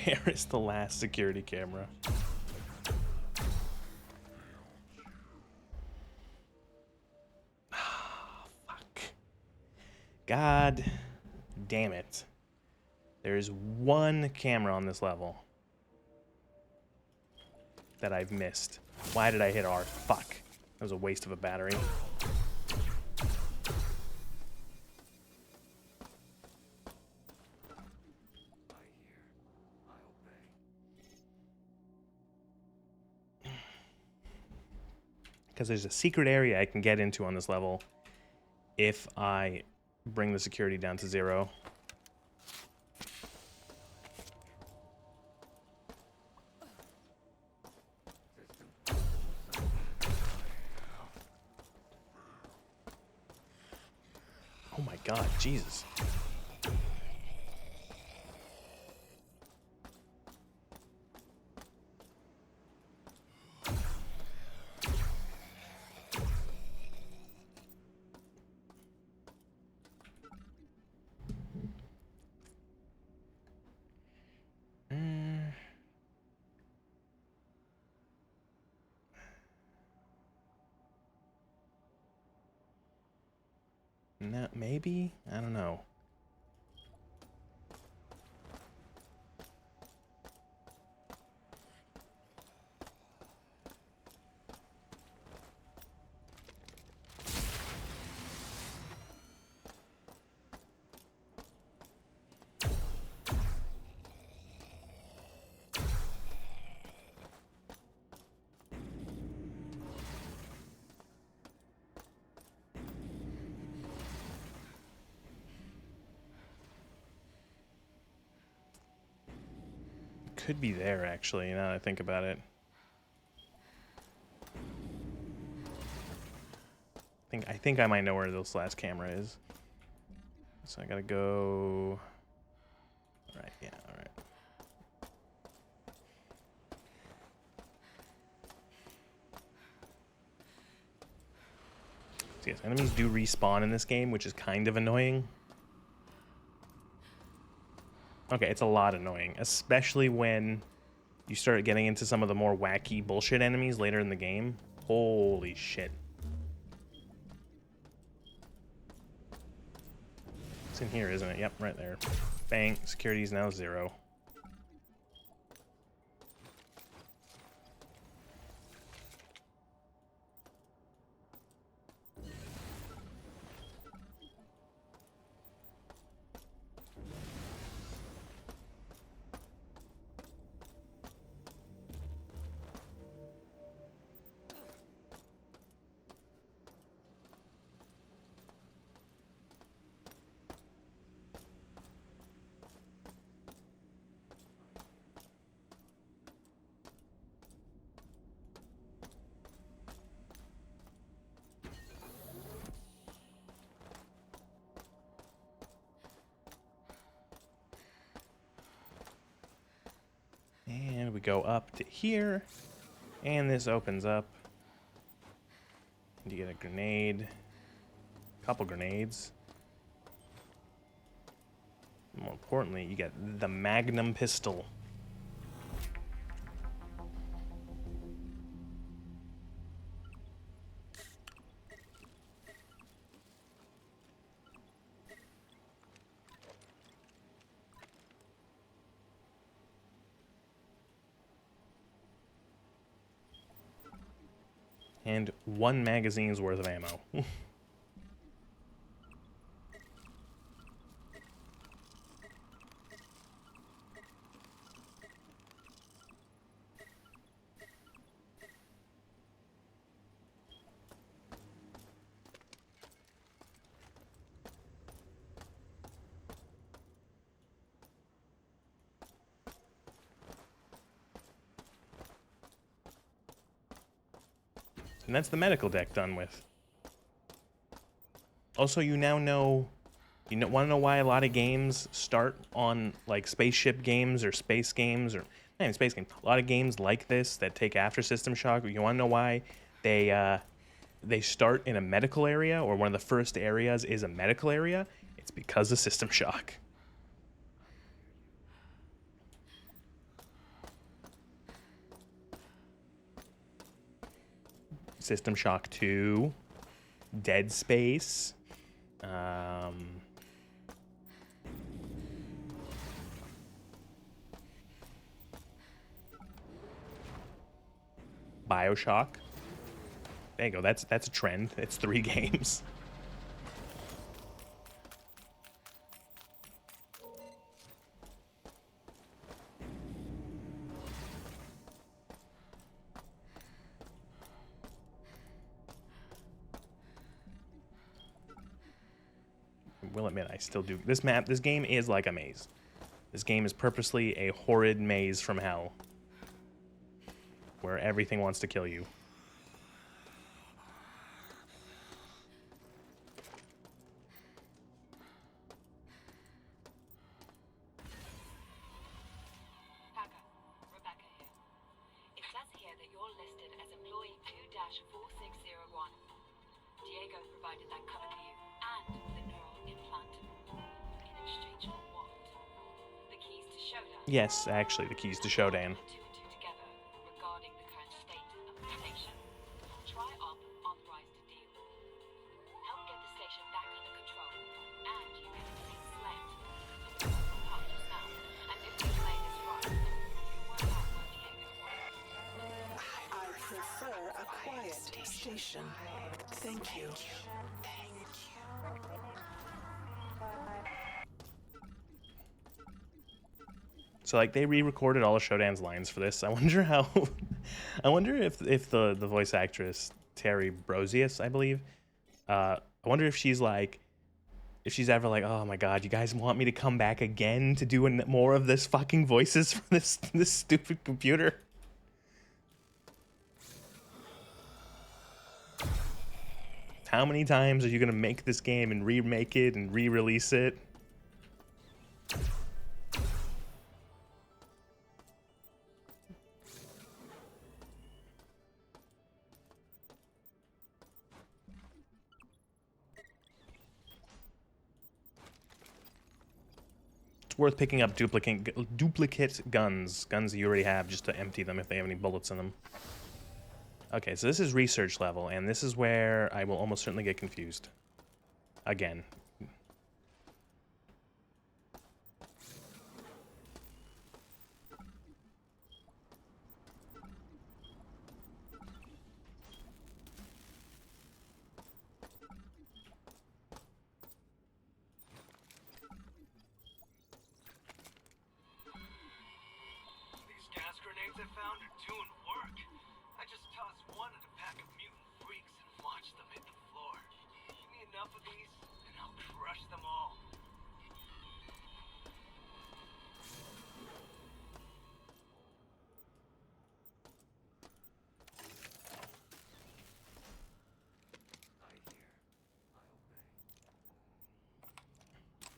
Where is the last security camera? Ah, fuck. God damn it. There's one camera on this level that I've missed. Why did I hit R? Fuck. That was a waste of a battery. Because there's a secret area I can get into on this level if I bring the security down to 0. Oh my god, Jesus. No, maybe? I don't know. Could be there, actually, now that I think about it. I think I might know where this last camera is. So I gotta go... Alright, yeah, alright. So yes, enemies do respawn in this game, which is kind of annoying. Okay, it's a lot annoying, especially when you start getting into some of the more wacky bullshit enemies later in the game. Holy shit. It's in here, isn't it? Yep, right there. Bang, security is now 0. go up to here, and this opens up. You get a grenade, a couple grenades. More importantly, you get the Magnum pistol. And 1 magazine's worth of ammo. And that's the medical deck done with. Also, you now know, want to know why a lot of games start on like spaceship games or space games, or not even space games. A lot of games like this that take after System Shock. You want to know why they start in a medical area, or one of the first areas is a medical area? It's because of System Shock. System Shock 2, Dead Space, BioShock. There you go. That's a trend. It's 3 games. I will admit, I still do. This game is like a maze. This game is purposely a horrid maze from hell, where everything wants to kill you. Hacker, Rebecca here. It says here that you're listed as employee 2-4601. Diego provided that cover to you and the neural implant. In exchange for what? The keys to SHODAN? Yes, actually, the keys to SHODAN. Put 2 and 2 together regarding the current state of the station. Tri-Op authorized to deal. Help get the station back under control, and you get a clean slate. The wheels will pop just now, and if you play this right, you'll work out where Diego was. I prefer a quiet station. Thank you. So like they re-recorded all of Shodan's lines for this. I wonder how. I wonder if the voice actress Terry Brosius, I believe. I wonder if she's like, if she's ever like, oh my god, you guys want me to come back again to do more of this fucking voices for this stupid computer. How many times are you gonna make this game and remake it and re-release it? It's worth picking up duplicate guns that you already have, just to empty them if they have any bullets in them. Okay, so this is research level, and this is where I will almost certainly get confused. Again. These gas grenades I found are doing work. I just tossed one at a pack of mutant freaks and watched them hit the floor. Give me enough of these, and I'll crush them all.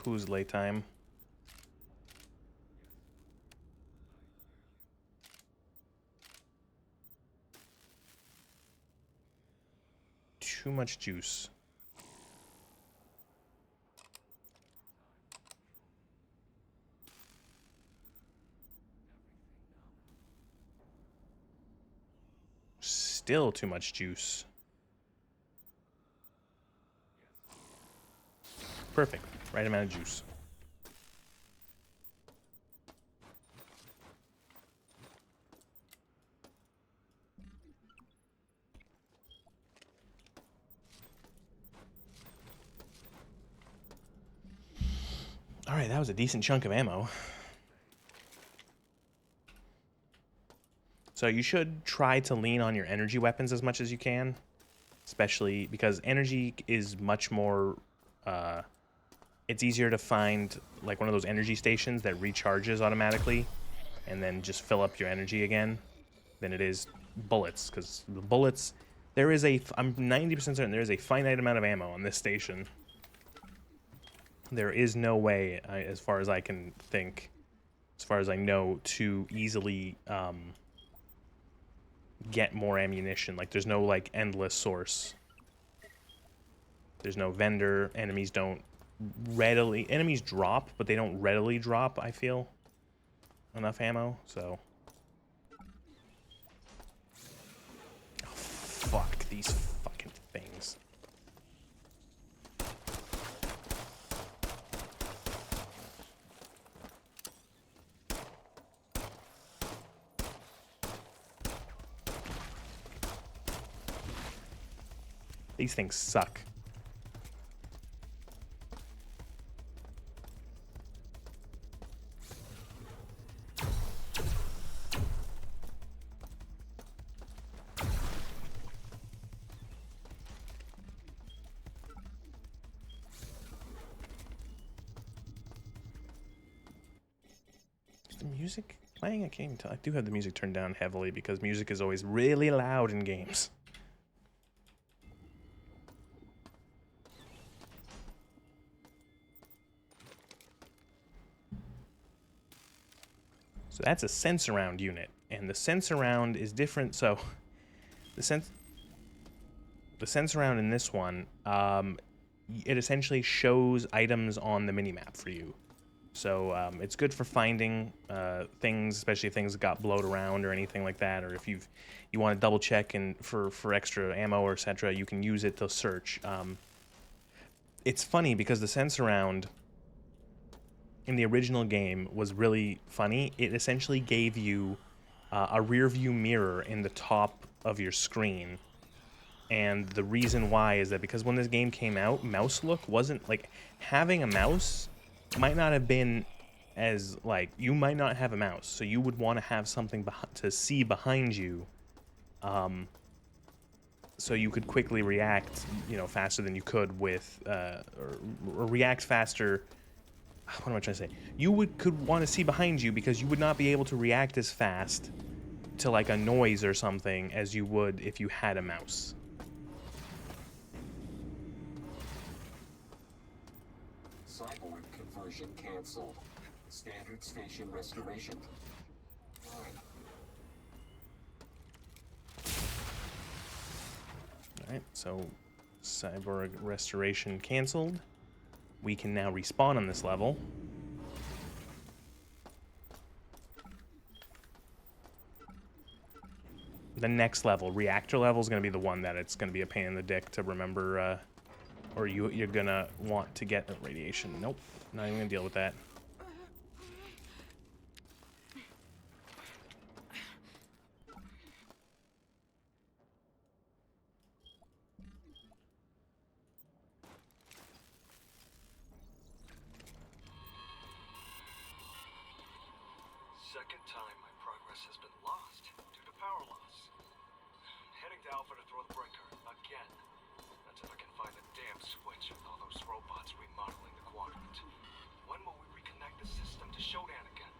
Who's late time? too much juice. Still too much juice. Perfect. Right amount of juice. Alright, that was a decent chunk of ammo. So you should try to lean on your energy weapons as much as you can. Especially because energy is much more... it's easier to find like one of those energy stations that recharges automatically and then just fill up your energy again than it is bullets. Because the bullets... There is a... I'm 90% certain there is a finite amount of ammo on this station. There is no way, as far as I can think, as far as I know, to easily get more ammunition. Like, there's no, like, endless source. There's no vendor. Enemies don't readily... Enemies drop, but they don't readily drop, I feel, enough ammo, so... Oh, fuck, these fucking things. These things suck. Is the music playing? I can't even tell. I do have the music turned down heavily because music is always really loud in games. So that's a sense around unit, and the sense around is different. So the sense around in this one, it essentially shows items on the minimap for you. So it's good for finding things, especially if things got blowed around or anything like that, or if you want to double check and for extra ammo or etc. You can use it to search. It's funny because the sense around in the original game was really funny. It essentially gave you a rear view mirror in the top of your screen. And the reason why is that because when this game came out, mouse look wasn't like having a mouse might not have been as like you might not have a mouse, so you would want to have something to see behind you, so you could quickly react, you know, faster than you could with or react faster. What am I trying to say? You could want to see behind you because you would not be able to react as fast to like a noise or something as you would if you had a mouse. Cyborg conversion canceled. Standard station restoration. Fine. Alright, so cyborg restoration canceled. We can now respawn on this level. The next level, reactor level, is going to be the one that it's going to be a pain in the dick to remember, or you're going to want to get radiation. Nope, not even going to deal with that. Second time my progress has been lost due to power loss. I'm heading to Alpha to throw the breaker again. That's if I can find the damn switch with all those robots remodeling the quadrant. When will we reconnect the system to SHODAN again?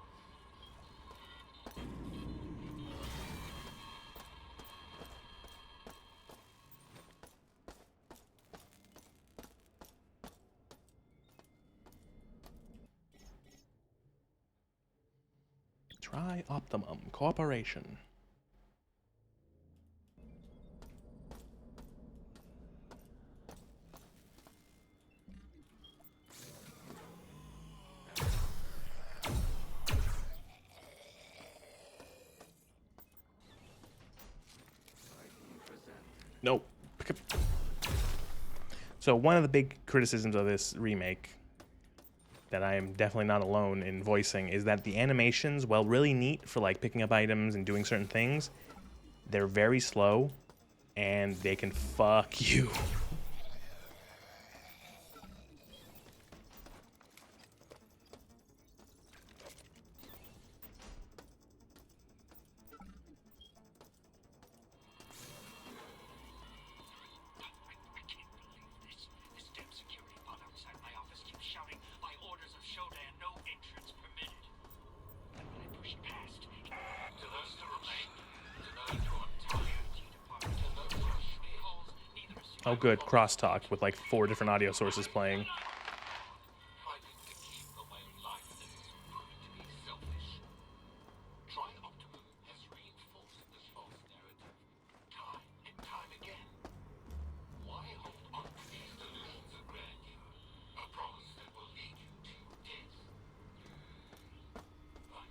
Try Optimum Cooperation. Nope. So one of the big criticisms of this remake that I am definitely not alone in voicing is that the animations, while really neat for like picking up items and doing certain things, they're very slow and they can fuck you. This damn security bot outside my office keeps shouting, by orders of Shodan, no entrance permitted. And when I push past, to those to remain, denied your entire IT department, to those who are calls, neither a Oh good, crosstalk with like 4 different audio sources playing. Fighting to keep the way of life that is proven to be selfish. Tri-Optimum has reinforced this false narrative time and time again. Why hold on to these delusions of grandeur? A promise that will lead you to your death. But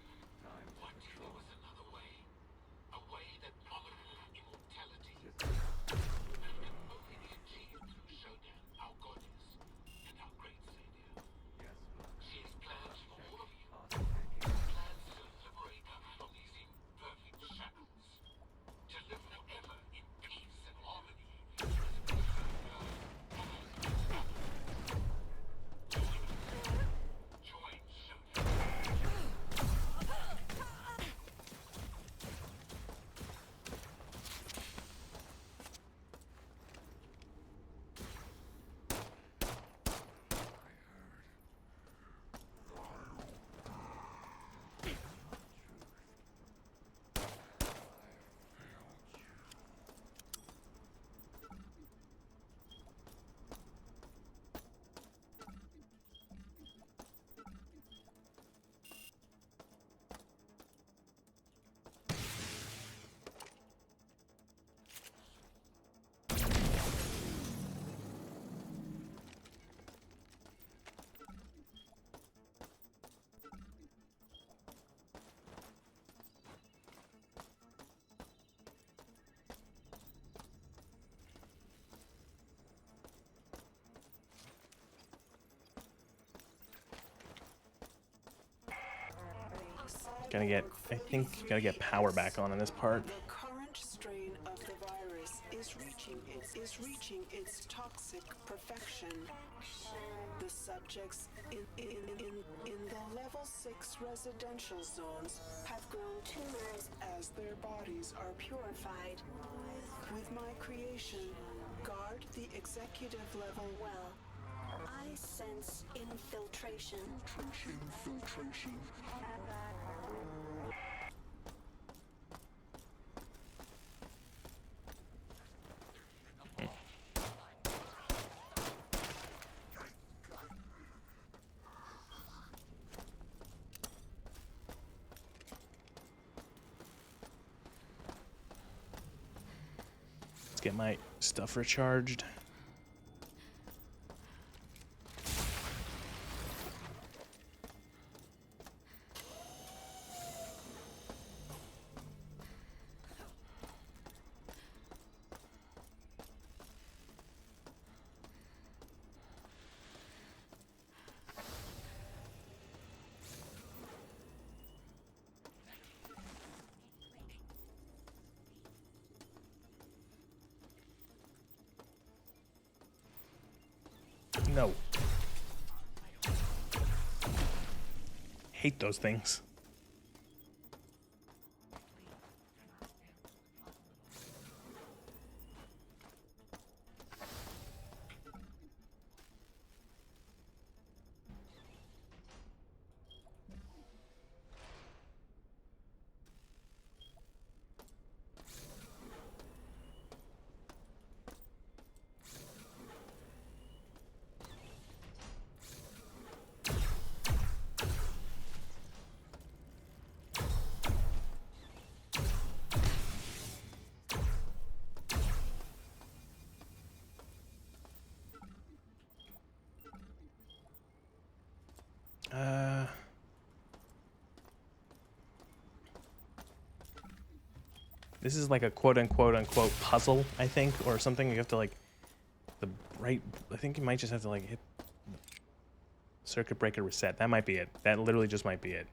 what if there was another way? A way that promised immortality. And can only be achieved through Shodan, our goddess, and our great savior. She has plans for all of you. Plans to liberate us from these imperfect shackles. To live forever in peace and harmony. Join Shodan. Gotta get power back on in this part. The current strain of the virus is reaching its toxic perfection. The subjects in the level 6 residential zones have grown tumors as their bodies are purified. With my creation, guard the executive level well. I sense infiltration. Infiltration. Let's get my stuff recharged. No. Hate those things. This is like a quote-unquote puzzle, I think, or something. You have to, like, I think you might just have to, like, hit circuit breaker reset. That might be it. That literally just might be it.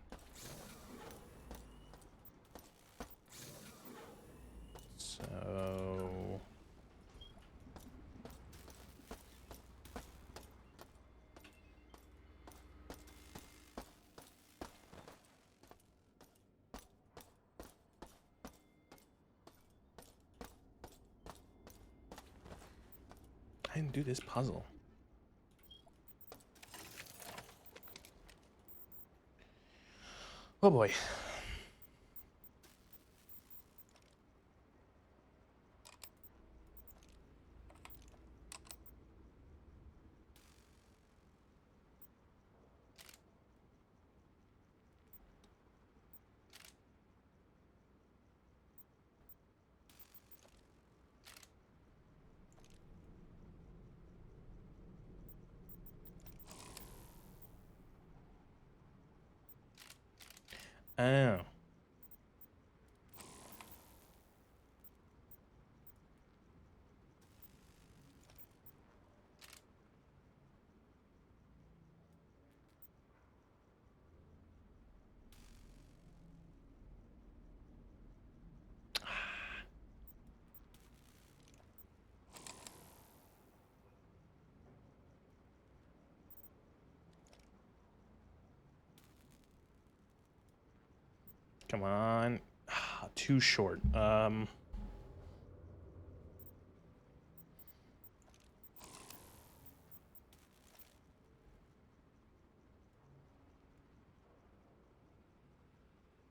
So... I didn't do this puzzle. Oh boy. Oh. Come on. Too short. Oh,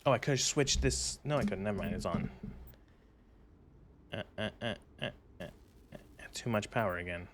I could have switched this. No, I couldn't. Never mind. It's on. Too much power again.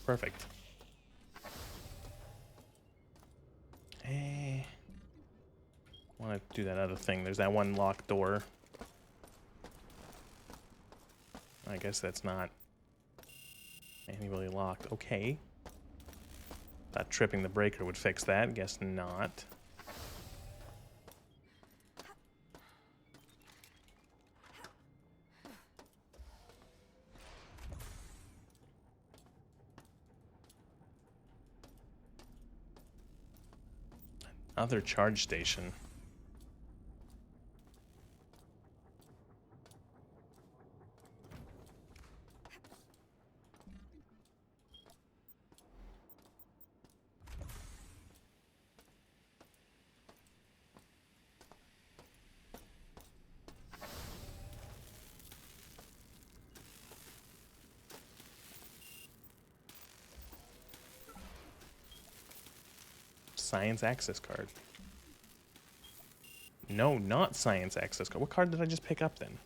Perfect. Hey. I want to do that other thing. There's that one locked door. I guess that's not manually locked. Okay. Thought tripping the breaker would fix that. Guess not. Other charge station. Science access card. No, not science access card. What card did I just pick up then?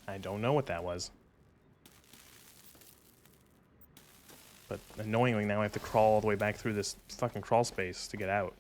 I don't know what that was. But annoyingly now I have to crawl all the way back through this fucking crawl space to get out.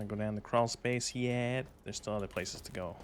want to go down the crawl space yet. There's still other places to go.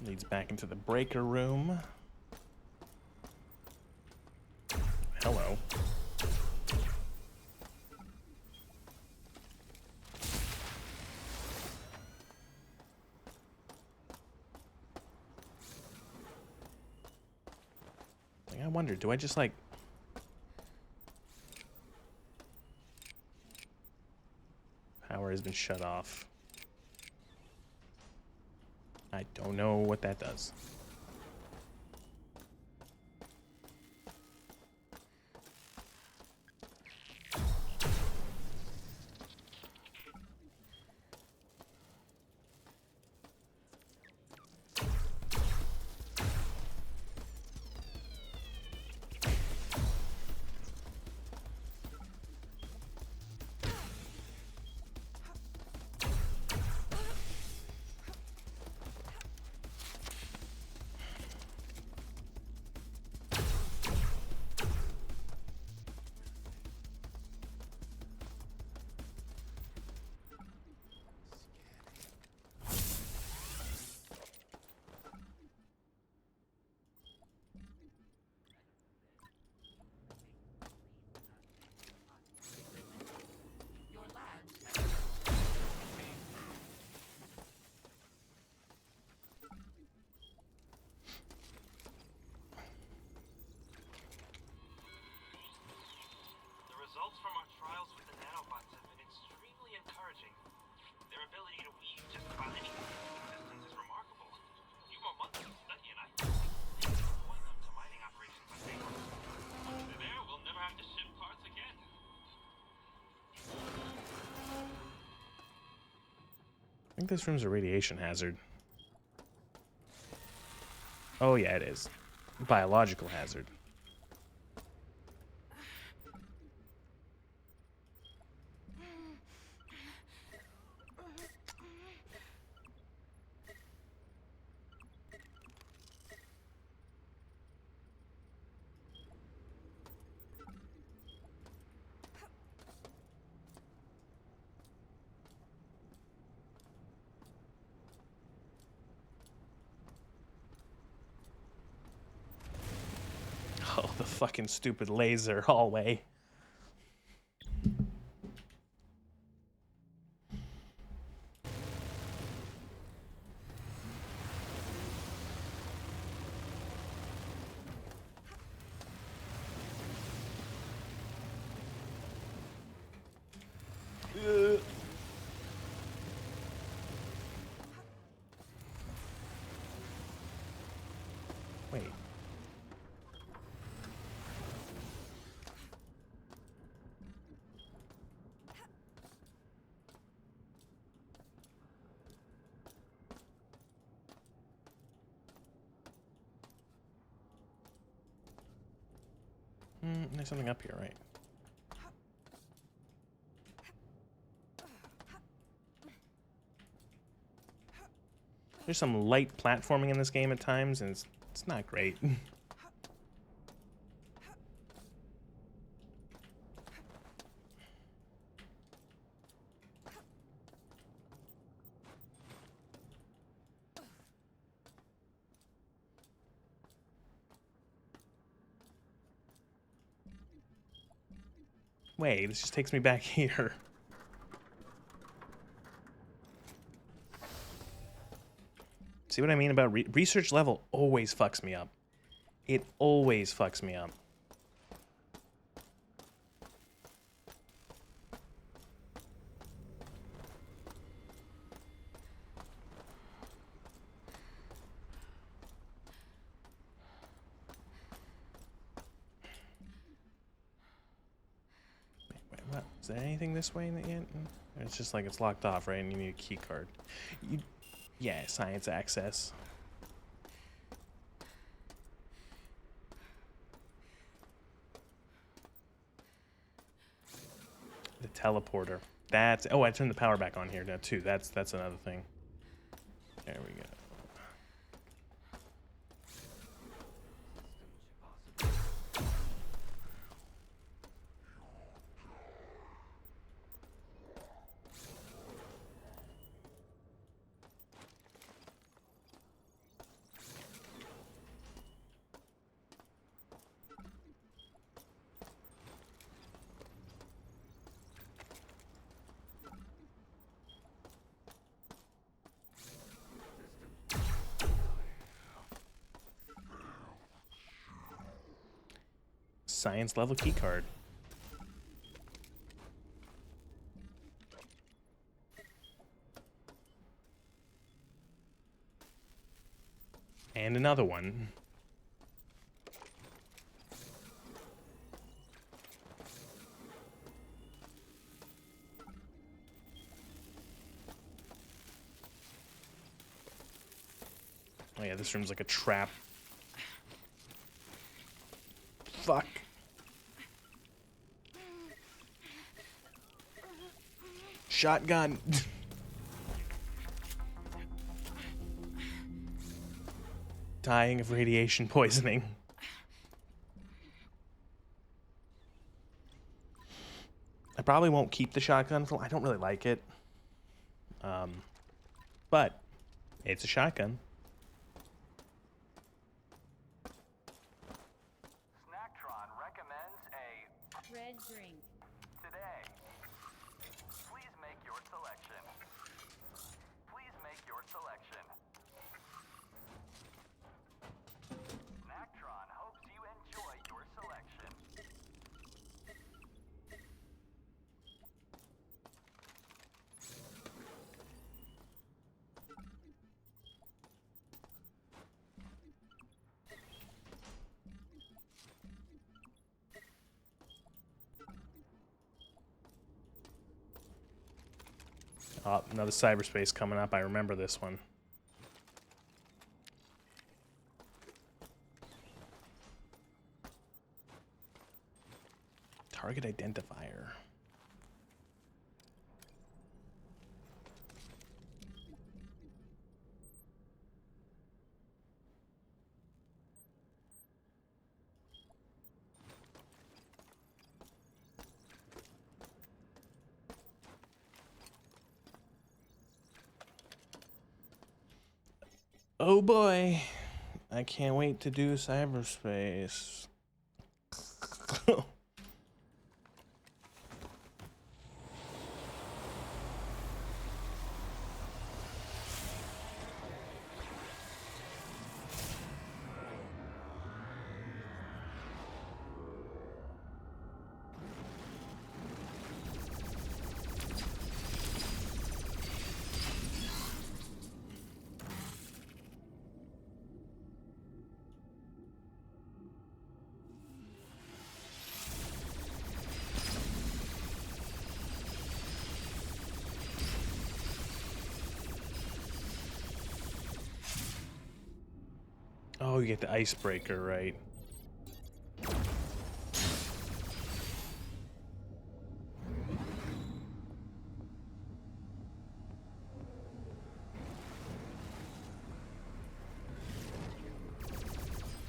Leads back into the breaker room. Hello. I wonder, do I just like... Power has been shut off. I don't know what that does. Results from our trials with the nanobots have been extremely encouraging. Their ability to weave just about anything into existence is remarkable. A few more months of study and I think we can deploy them to mining operations on Vegas. Once they're there, we'll never have to ship parts again. I think this room's a radiation hazard. Oh yeah, it is. Biological hazard. Oh, the fucking stupid laser hallway. Wait. There's something up here, right? There's some light platforming in this game at times, and it's not great. Wait, this just takes me back here. See what I mean about research level always fucks me up. It always fucks me up. Is there anything this way in the end? It's just like it's locked off, right? And you need a key card. Yeah, science access. The teleporter. That's... Oh, I turned the power back on here now, too. That's another thing. There we go. Science level key card. And another one. Oh yeah, this room's like a trap. Fuck. Shotgun. Dying of radiation poisoning. I probably won't keep the shotgun for... I don't really like it. But it's a shotgun. Snacktron recommends a red drink. Today. Please make your selection. Please make your selection. Snacktron hopes you enjoy your selection. Oh, another cyberspace coming up. I remember this one. Target identifier. Oh boy, I can't wait to do cyberspace. Oh, you get the icebreaker, right?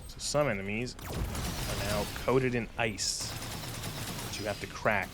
So some enemies are now coated in ice, which you have to crack.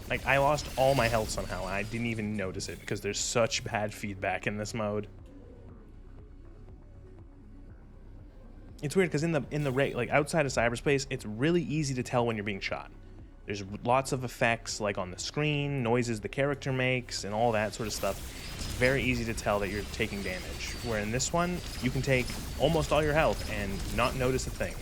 Like, I lost all my health somehow, and I didn't even notice it because there's such bad feedback in this mode. It's weird because in the like outside of cyberspace, it's really easy to tell when you're being shot. There's lots of effects like on the screen, noises the character makes, and all that sort of stuff. It's very easy to tell that you're taking damage. Where in this one, you can take almost all your health and not notice a thing.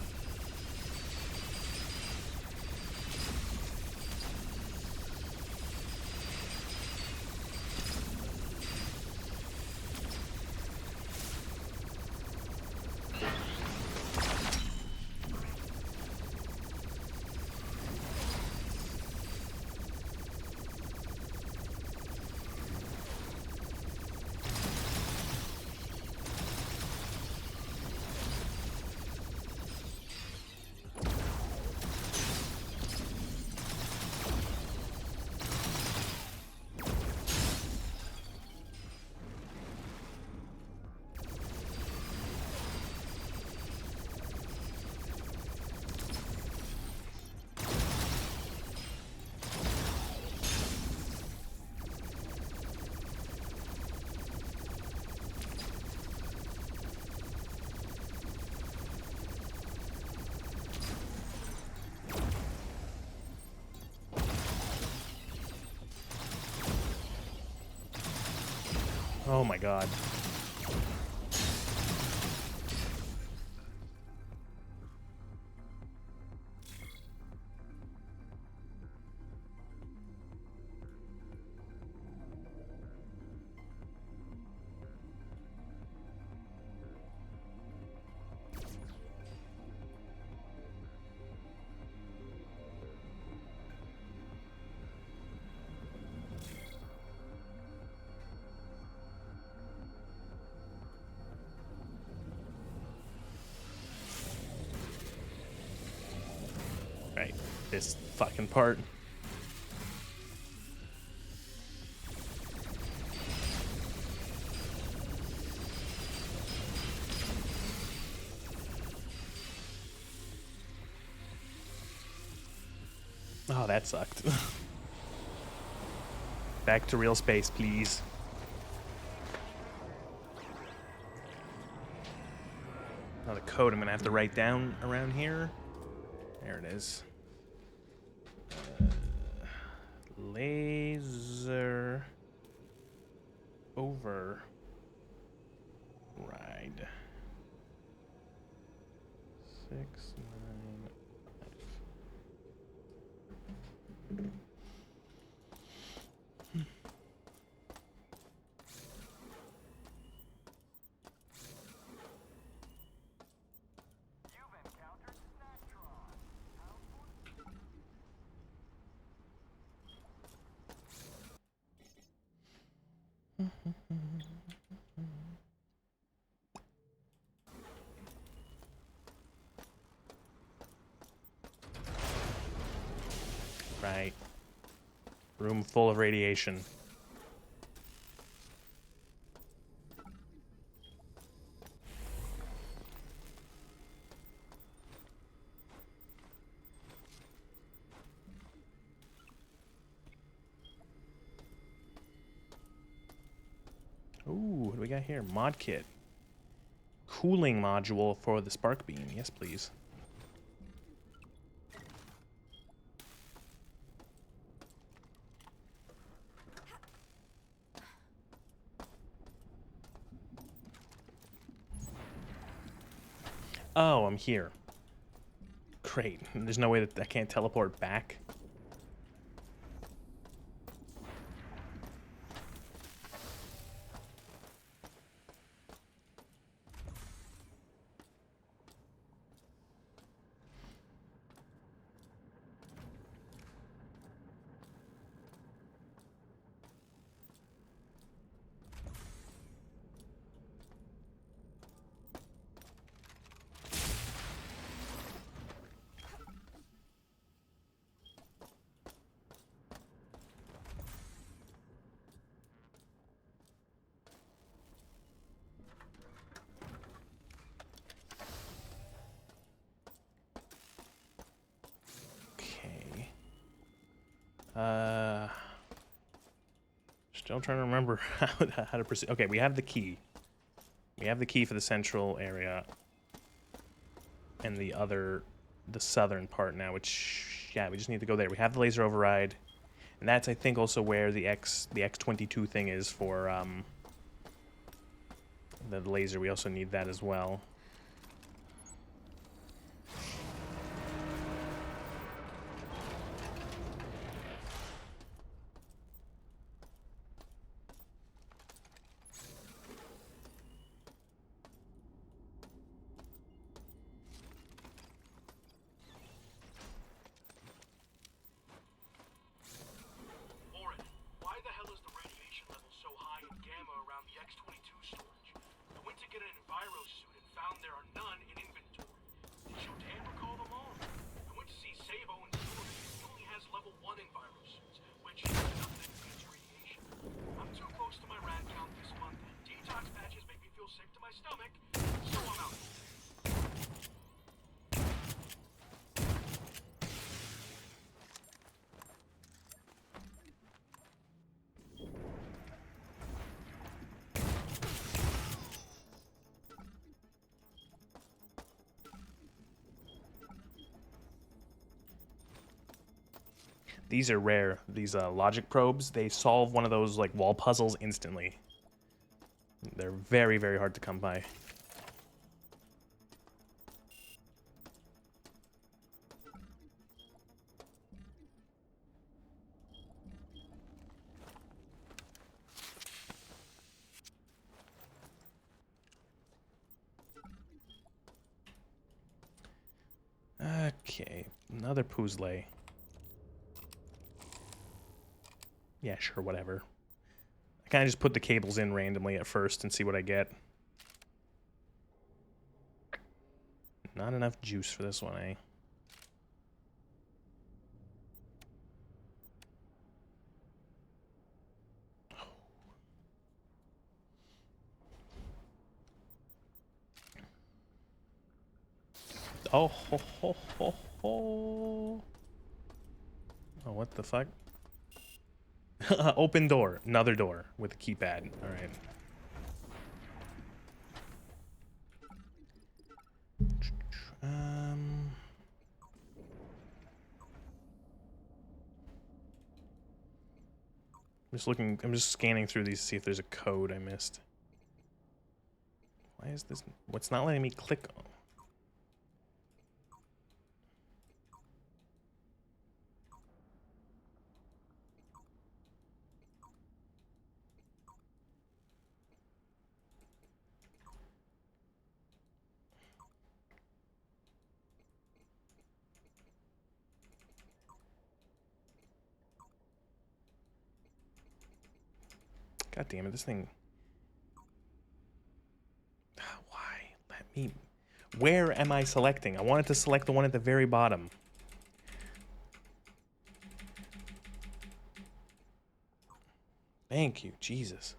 Oh my god. Right, this fucking part. Oh, that sucked. Back to real space, please. Oh, the code I'm gonna have to write down around here. There it is. Laser override. 695. Right. Room full of radiation. Ooh, what do we got here? Mod kit. Cooling module for the spark beam. Yes, please. Oh, I'm here. Great. There's no way that I can't teleport back. Still trying to remember how to proceed. Okay, we have the key. We have the key for the central area. And the southern part now, which, yeah, we just need to go there. We have the laser override. And that's, I think, also where the X22 thing is for, the laser. We also need that as well. These are rare. These logic probes, they solve one of those like wall puzzles instantly. They're very, very hard to come by. Okay, another puzzle. Yeah, sure, whatever. I kind of just put the cables in randomly at first and see what I get. Not enough juice for this one, eh? Oh, ho, ho, ho, ho. Oh, what the fuck? Open door. Another door with a keypad. Alright. I'm just scanning through these to see if there's a code I missed. Why is this? What's not letting me click on? God damn it, this thing. Why? Let me. Where am I selecting? I wanted to select the one at the very bottom. Thank you, Jesus.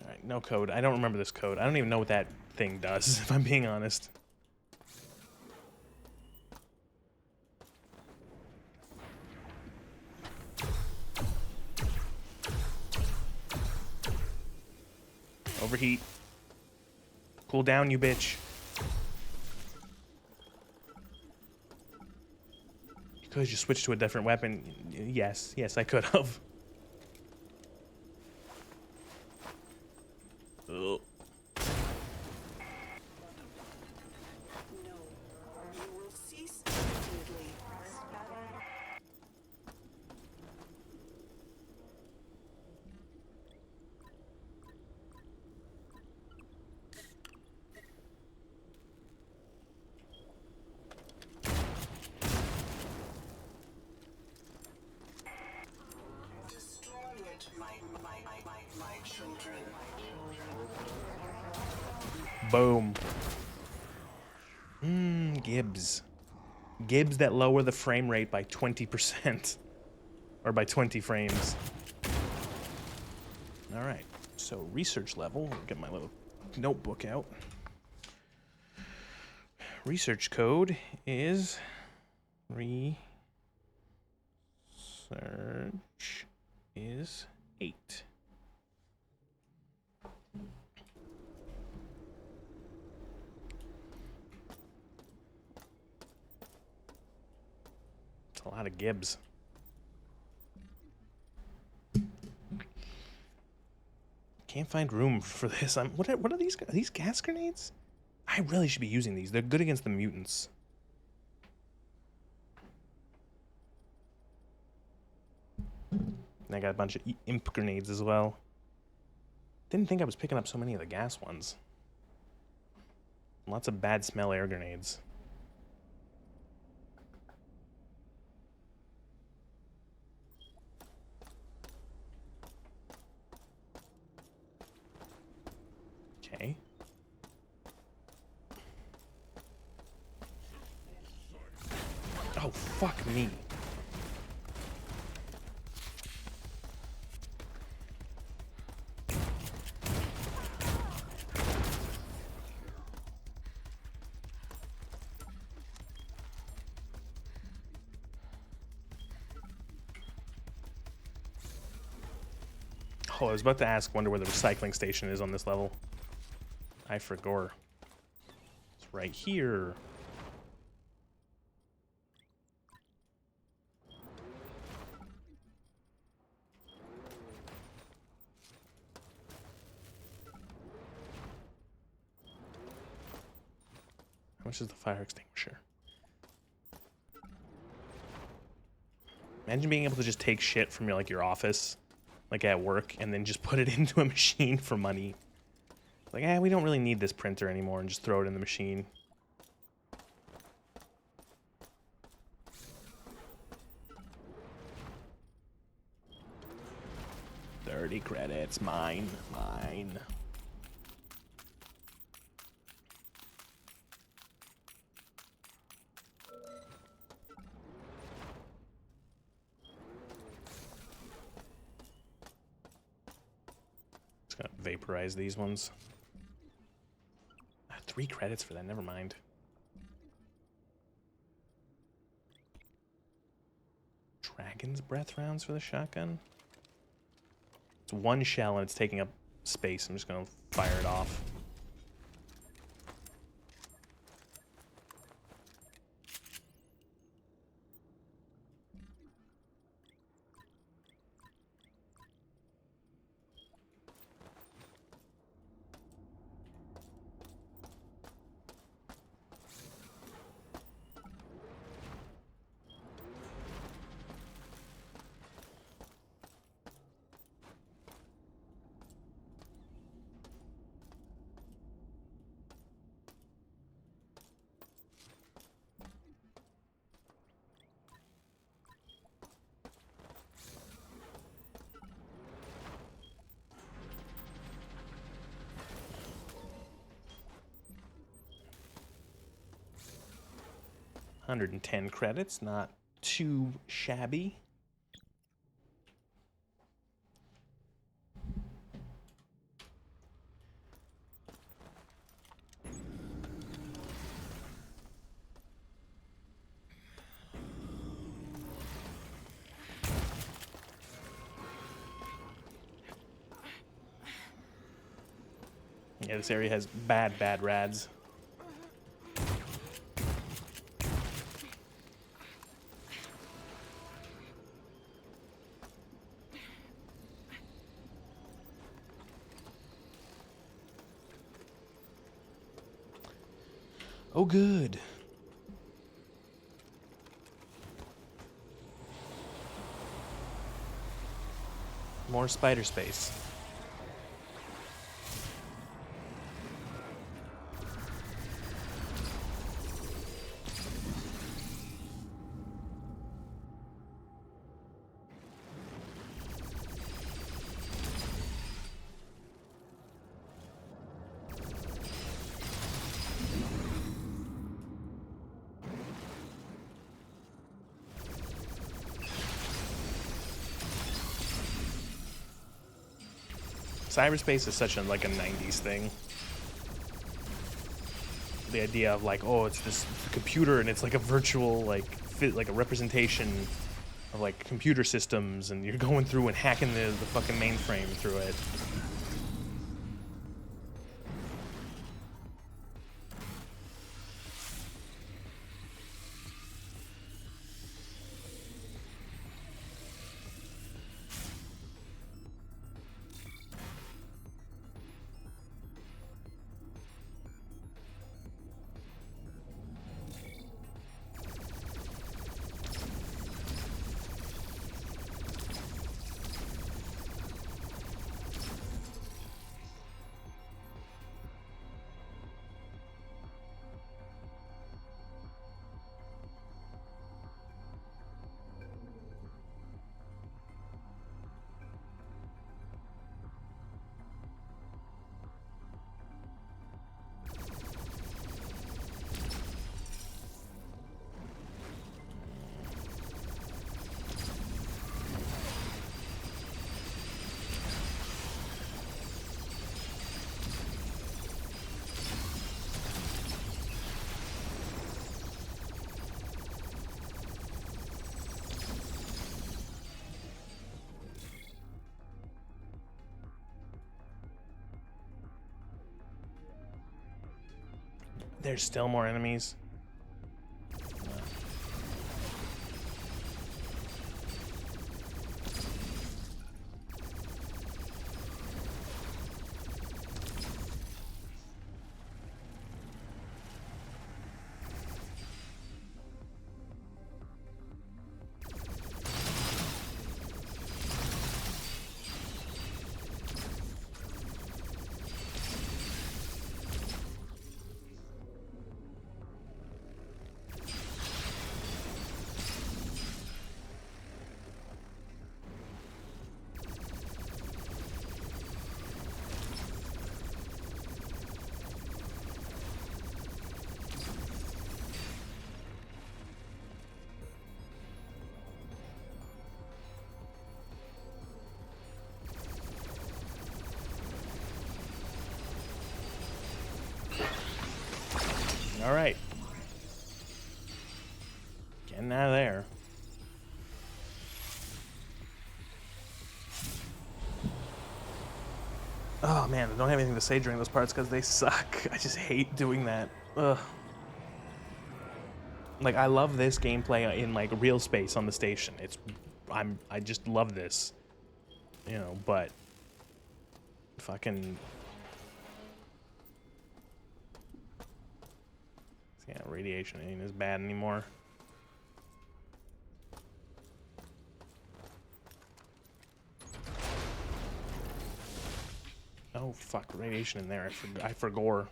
Alright, no code. I don't remember this code. I don't even know what that thing does, if I'm being honest. Overheat. Cool down, you bitch. You could just switch to a different weapon. Yes, yes, I could have. Oh. Boom. Gibbs. Gibs that lower the frame rate by 20%. Or by 20 frames. Alright, so research level. I'll get my little notebook out. Research code is research is 8. It's a lot of Gibbs. Can't find room for this. What are these? Are these gas grenades? I really should be using these. They're good against the mutants. And I got a bunch of imp grenades as well. Didn't think I was picking up so many of the gas ones. Lots of bad smell air grenades. Okay. Oh, fuck me. Oh, I was about to ask, wonder where the recycling station is on this level. I forgot. It's right here. How much is the fire extinguisher? Imagine being able to just take shit from your office, like at work, and then just put it into a machine for money. Like, we don't really need this printer anymore, and just throw it in the machine. $30 credits, mine. Just gonna vaporize these ones. 3 credits for that, never mind. Dragon's breath rounds for the shotgun? It's 1 shell and it's taking up space. I'm just gonna fire it off. $110 credits, not too shabby. Yeah, this area has bad rads. Oh, good. More spider space. Cyberspace is such a like a 90s thing. The idea of like, oh, it's this computer and it's like a virtual like like a representation of like computer systems, and you're going through and hacking the fucking mainframe through it. There's still more enemies. All right. Getting out of there. Oh man, I don't have anything to say during those parts because they suck. I just hate doing that. Ugh. Like, I love this gameplay in like real space on the station. I just love this. You know, but fucking yeah, radiation ain't as bad anymore. Oh fuck, radiation in there. I forgot.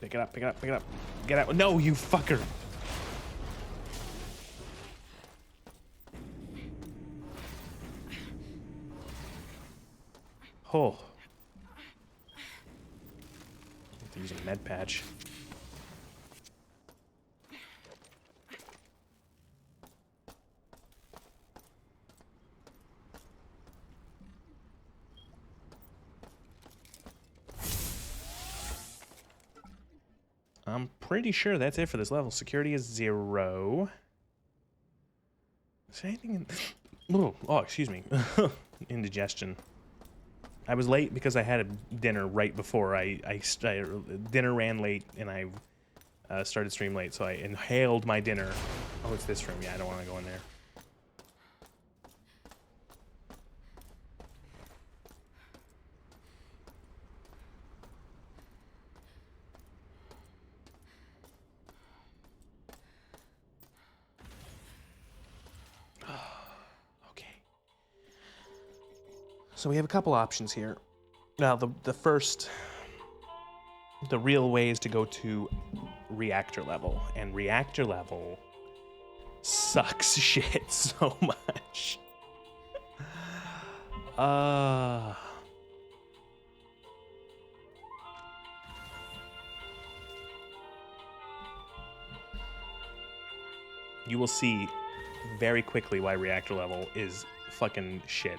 Pick it up, pick it up, pick it up. Get out. No, you fucker. Oh. Using med patch. I'm pretty sure that's it for this level. Security is 0. Is there anything in... Oh, excuse me. Indigestion. I was late because I had a dinner right before dinner ran late and I started stream late, so I inhaled my dinner. Oh, it's this room. Yeah, I don't want to go in there. So we have a couple options here. Now, the real way is to go to reactor level, and reactor level sucks shit so much. You will see very quickly why reactor level is fucking shit.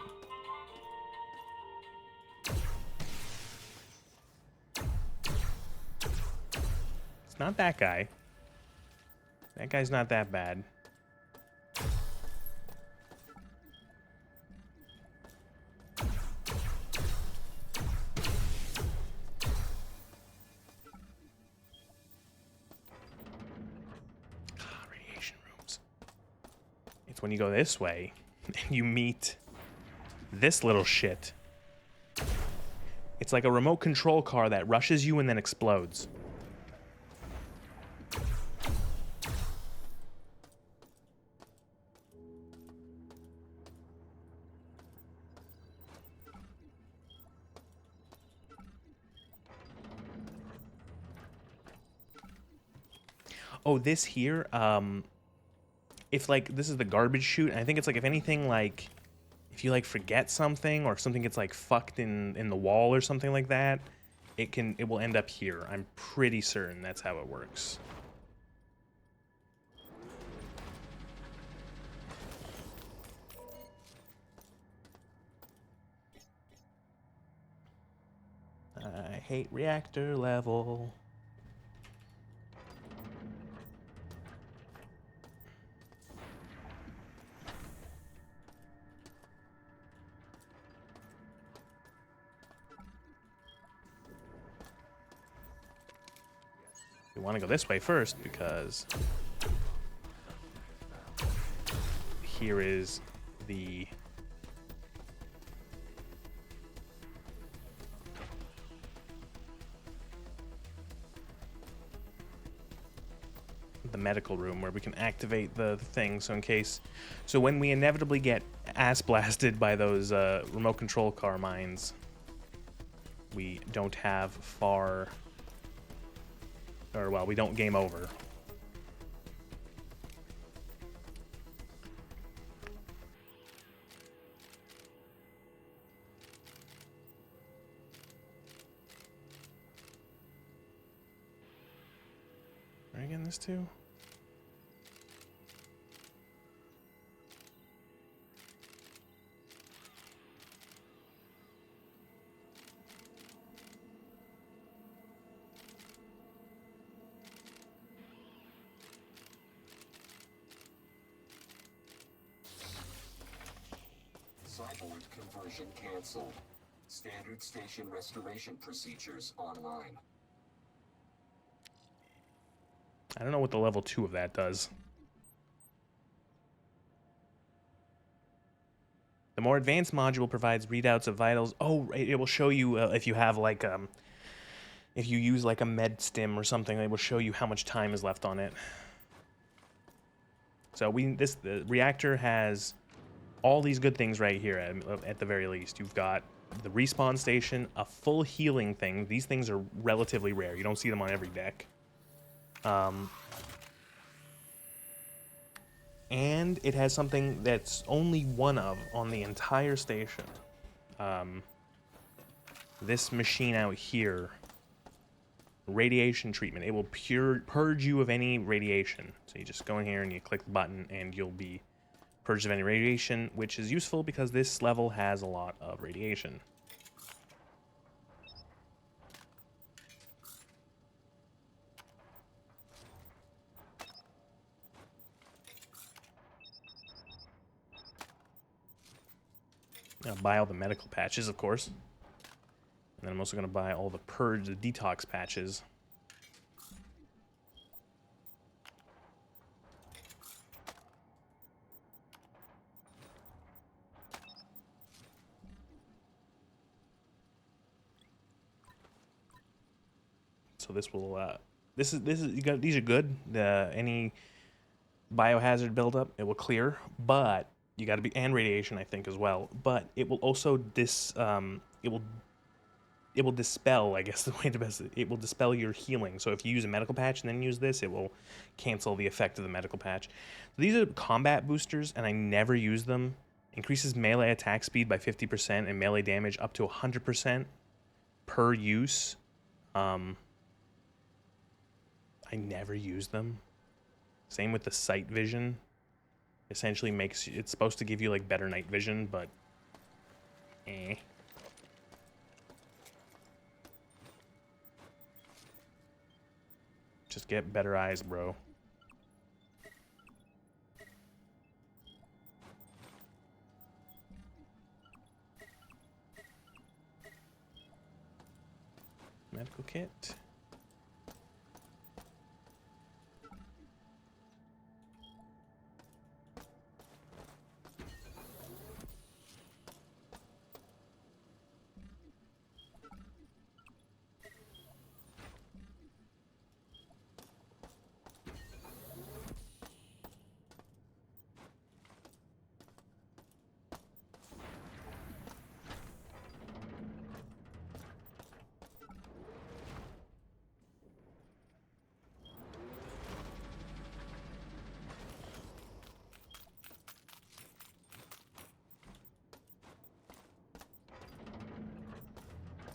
It's not that guy. That guy's not that bad. Radiation rooms. It's when you go this way and you meet this little shit. It's like a remote control car that rushes you and then explodes. Oh, this here, if like this is the garbage chute, and I think it's like if anything, like if you like forget something or if something gets like fucked in the wall or something like that, it will end up here. I'm pretty certain that's how it works. I hate reactor level. We want to go this way first because here is the medical room where we can activate the thing. So in case, so when we inevitably get ass blasted by those remote control car mines, we don't have far, or well, we don't game over. Are I getting this too? Cyborg conversion canceled. Standard station restoration procedures online. I don't know what the level 2 of that does. The more advanced module provides readouts of vitals. Oh, it will show you if you have like if you use like a med stim or something, it will show you how much time is left on it. So the reactor has all these good things right here at the very least. You've got the respawn station, a full healing thing. These things are relatively rare. You don't see them on every deck. And it has something that's only one of on the entire station. This machine out here, radiation treatment. It will purge you of any radiation. So you just go in here and you click the button and you'll be purged of any radiation, which is useful because this level has a lot of radiation. I'll buy all the medical patches, of course. And then I'm also going to buy all the detox patches. So this will, these are good. Any biohazard buildup, it will clear, but you got to be, and radiation, I think, as well. But it will also it will dispel, I guess the way to best, it will dispel your healing. So if you use a medical patch and then use this, it will cancel the effect of the medical patch. These are combat boosters, and I never use them. Increases melee attack speed by 50% and melee damage up to 100% per use. I never use them. Same with the sight vision. essentially makes it's supposed to give you like better night vision, but eh. Just get better eyes, bro. Medical kit.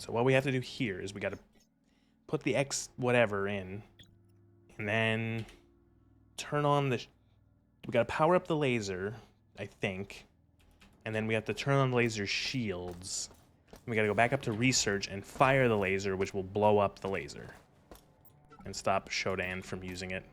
So what we have to do here is we got to put the X whatever in, and then turn on the... we got to power up the laser, I think, and then we have to turn on the laser shields. We got to go back up to research and fire the laser, which will blow up the laser and stop Shodan from using it.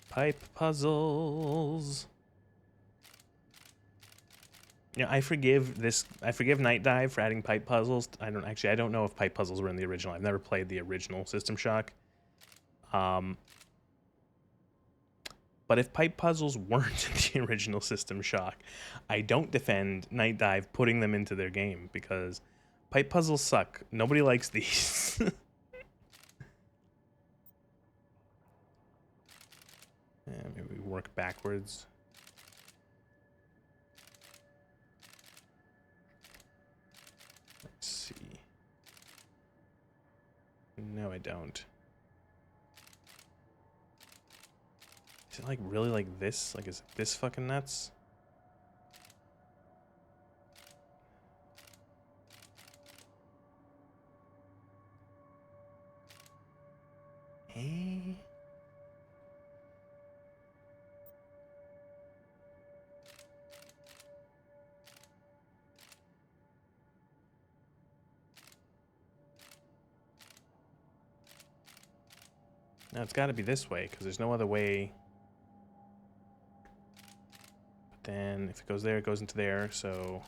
Pipe puzzles. Yeah, I forgive Night Dive for adding pipe puzzles. I don't know if pipe puzzles were in the original. I've never played the original System Shock. But if pipe puzzles weren't in the original System Shock, I don't defend Night Dive putting them into their game because pipe puzzles suck. Nobody likes these. Maybe we work backwards. Let's see. No, I don't. Is it like really like this? Like, is this fucking nuts? Eh? No, it's got to be this way, because there's no other way. But then, if it goes there, it goes into there, so...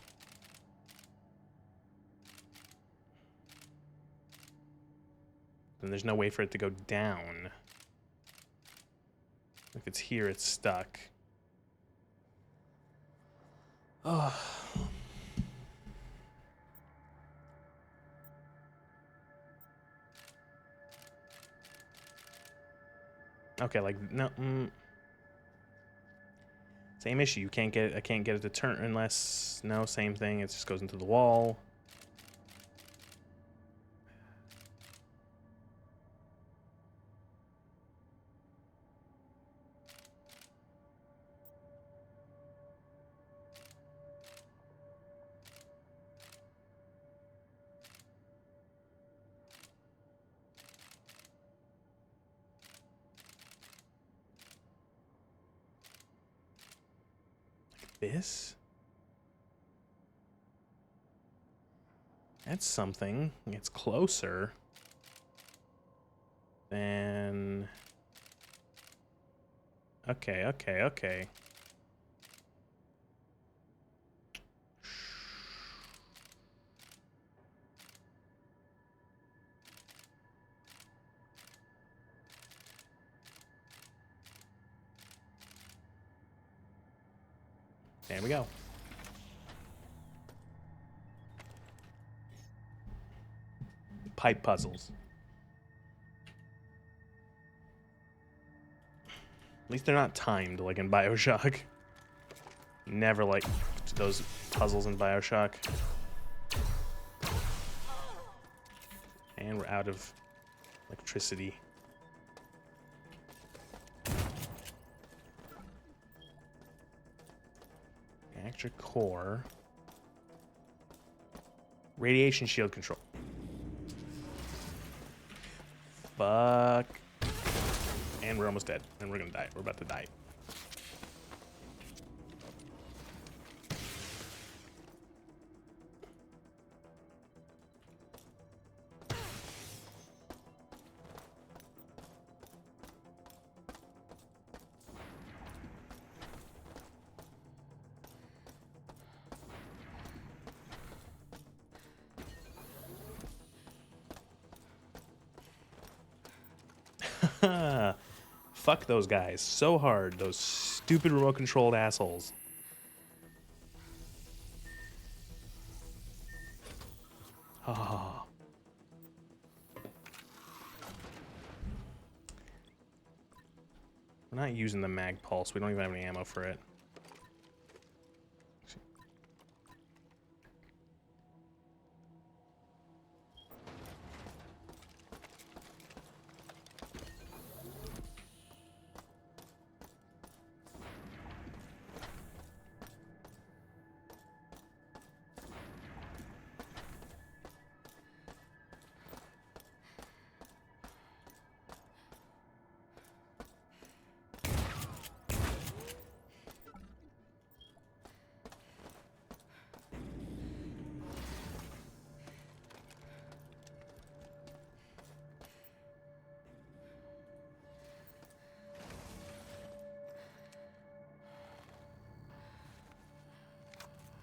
then there's no way for it to go down. If it's here, it's stuck. Oh. Okay, like no. Same issue. You can't get. I can't get it to turn unless no. Same thing. It just goes into the wall. This? That's something. It's closer than... Okay, okay, okay. There we go. Pipe puzzles. At least they're not timed like in BioShock. Never liked those puzzles in BioShock. And we're out of electricity. Reactor core. Radiation shield control. Fuck. And we're almost dead. And we're gonna die. We're about to die. Fuck those guys so hard. Those stupid remote controlled assholes. Ah. We're not using the mag pulse. We don't even have any ammo for it.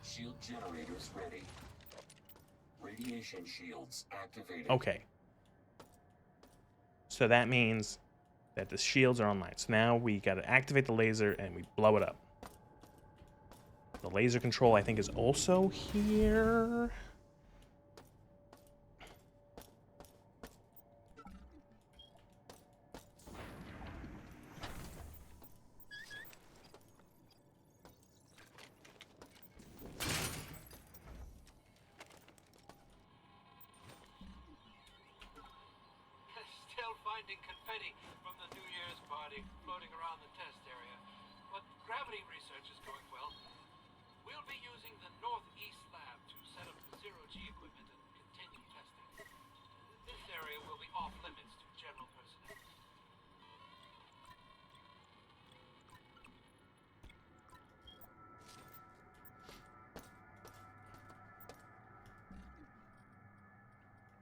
Shield generators ready. Radiation shields activated. Okay. So that means that the shields are online. So now we gotta activate the laser and we blow it up. The laser control, I think, is also here. Still finding confetti from the New Year's party floating around the test area. But gravity research is going well. We'll be using the Northeast lab to set up the zero-G equipment and continue testing. This area will be off limits to general personnel.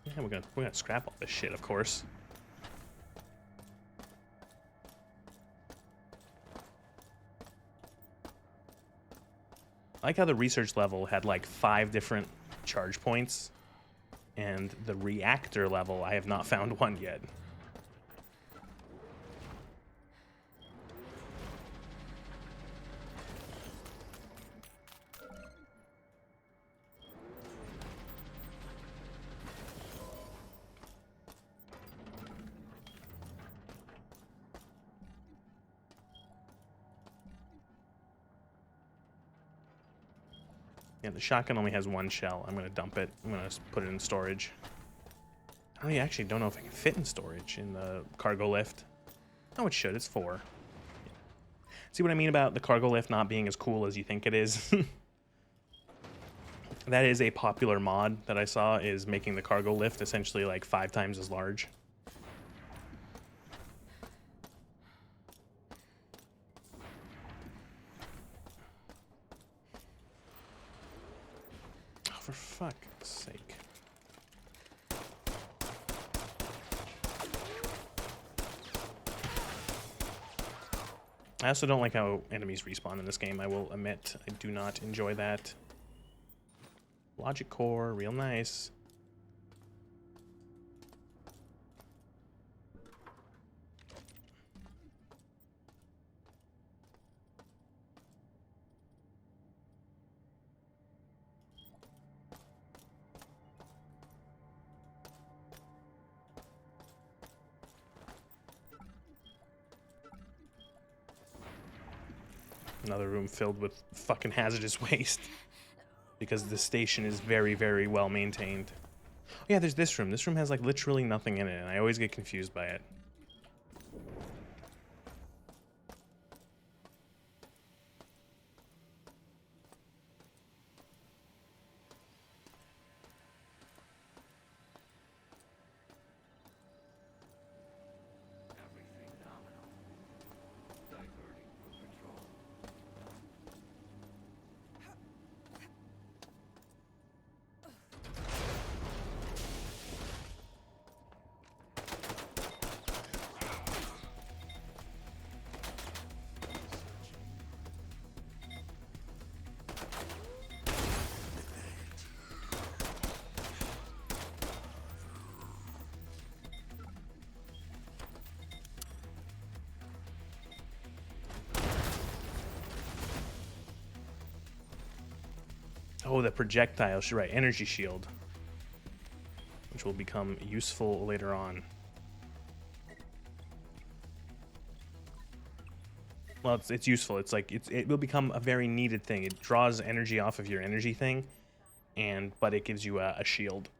Yeah, we're gonna scrap all this shit, of course. I like how the research level had like 5 different charge points, and the reactor level, I have not found one yet. Yeah, the shotgun only has 1 shell. I'm gonna dump it. I'm gonna put it in storage. I actually don't know if I can fit in storage in the cargo lift. Oh, it should. It's 4. See what I mean about the cargo lift not being as cool as you think it is? That is a popular mod that I saw, is making the cargo lift essentially like 5 times as large. Oh, for fuck's sake. I also don't like how enemies respawn in this game, I will admit. I do not enjoy that. Logic core, real nice. Another room filled with fucking hazardous waste. Because the station is very, very well maintained. Oh yeah, there's this room. This room has like literally nothing in it, and I always get confused by it. Everything nominal. Diverting from patrol. Oh, the projectile, right, energy shield. Which will become useful later on. Well, it's useful. It's like it will become a very needed thing. It draws energy off of your energy thing, but it gives you a shield.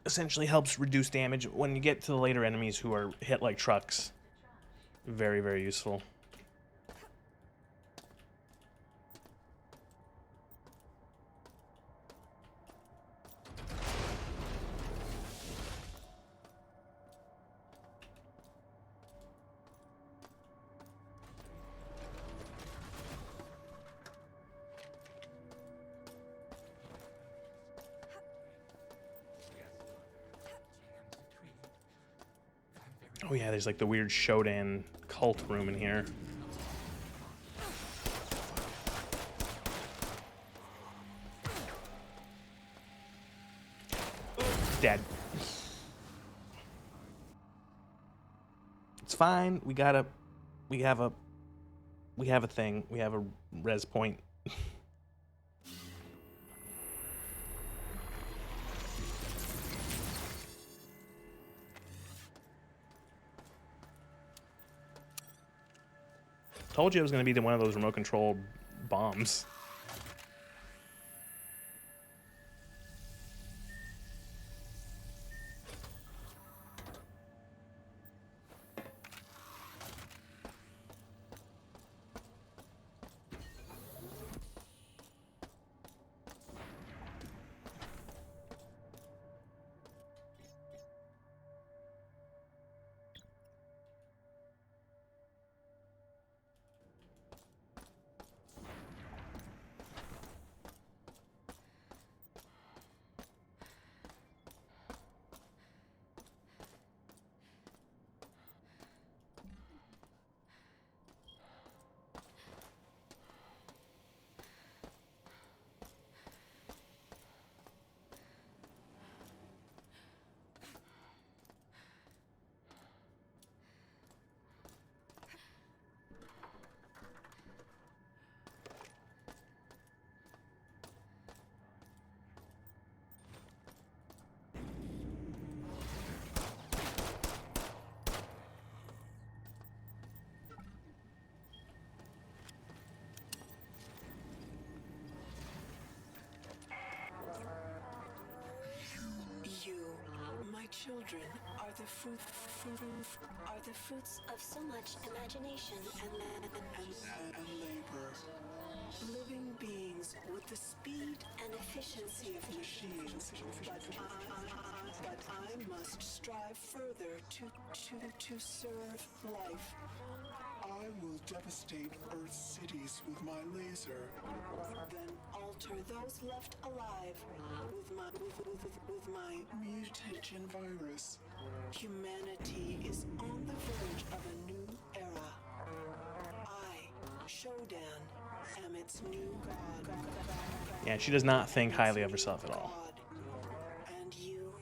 Essentially helps reduce damage when you get to the later enemies who are hit like trucks. Very, very useful. Oh yeah, there's like the weird Shodan cult room in here. Dead. It's fine. We have a thing. We have a res point. Told you it was going to be one of those remote control bombs. Children are the fruits Of so much imagination and labor. Living beings with the speed and efficiency of machines. But I must strive further to serve life. I will devastate Earth's cities with my laser. Then alter those left alive with my Mutagen virus. Humanity is on the verge of a new era. I, Shodan, am its new god. Yeah, she does not think highly of herself at all. And you,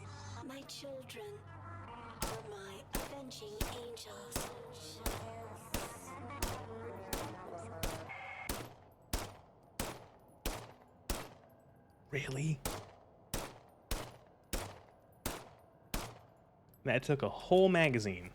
my children, are my avenging angels. Really? That took a whole magazine.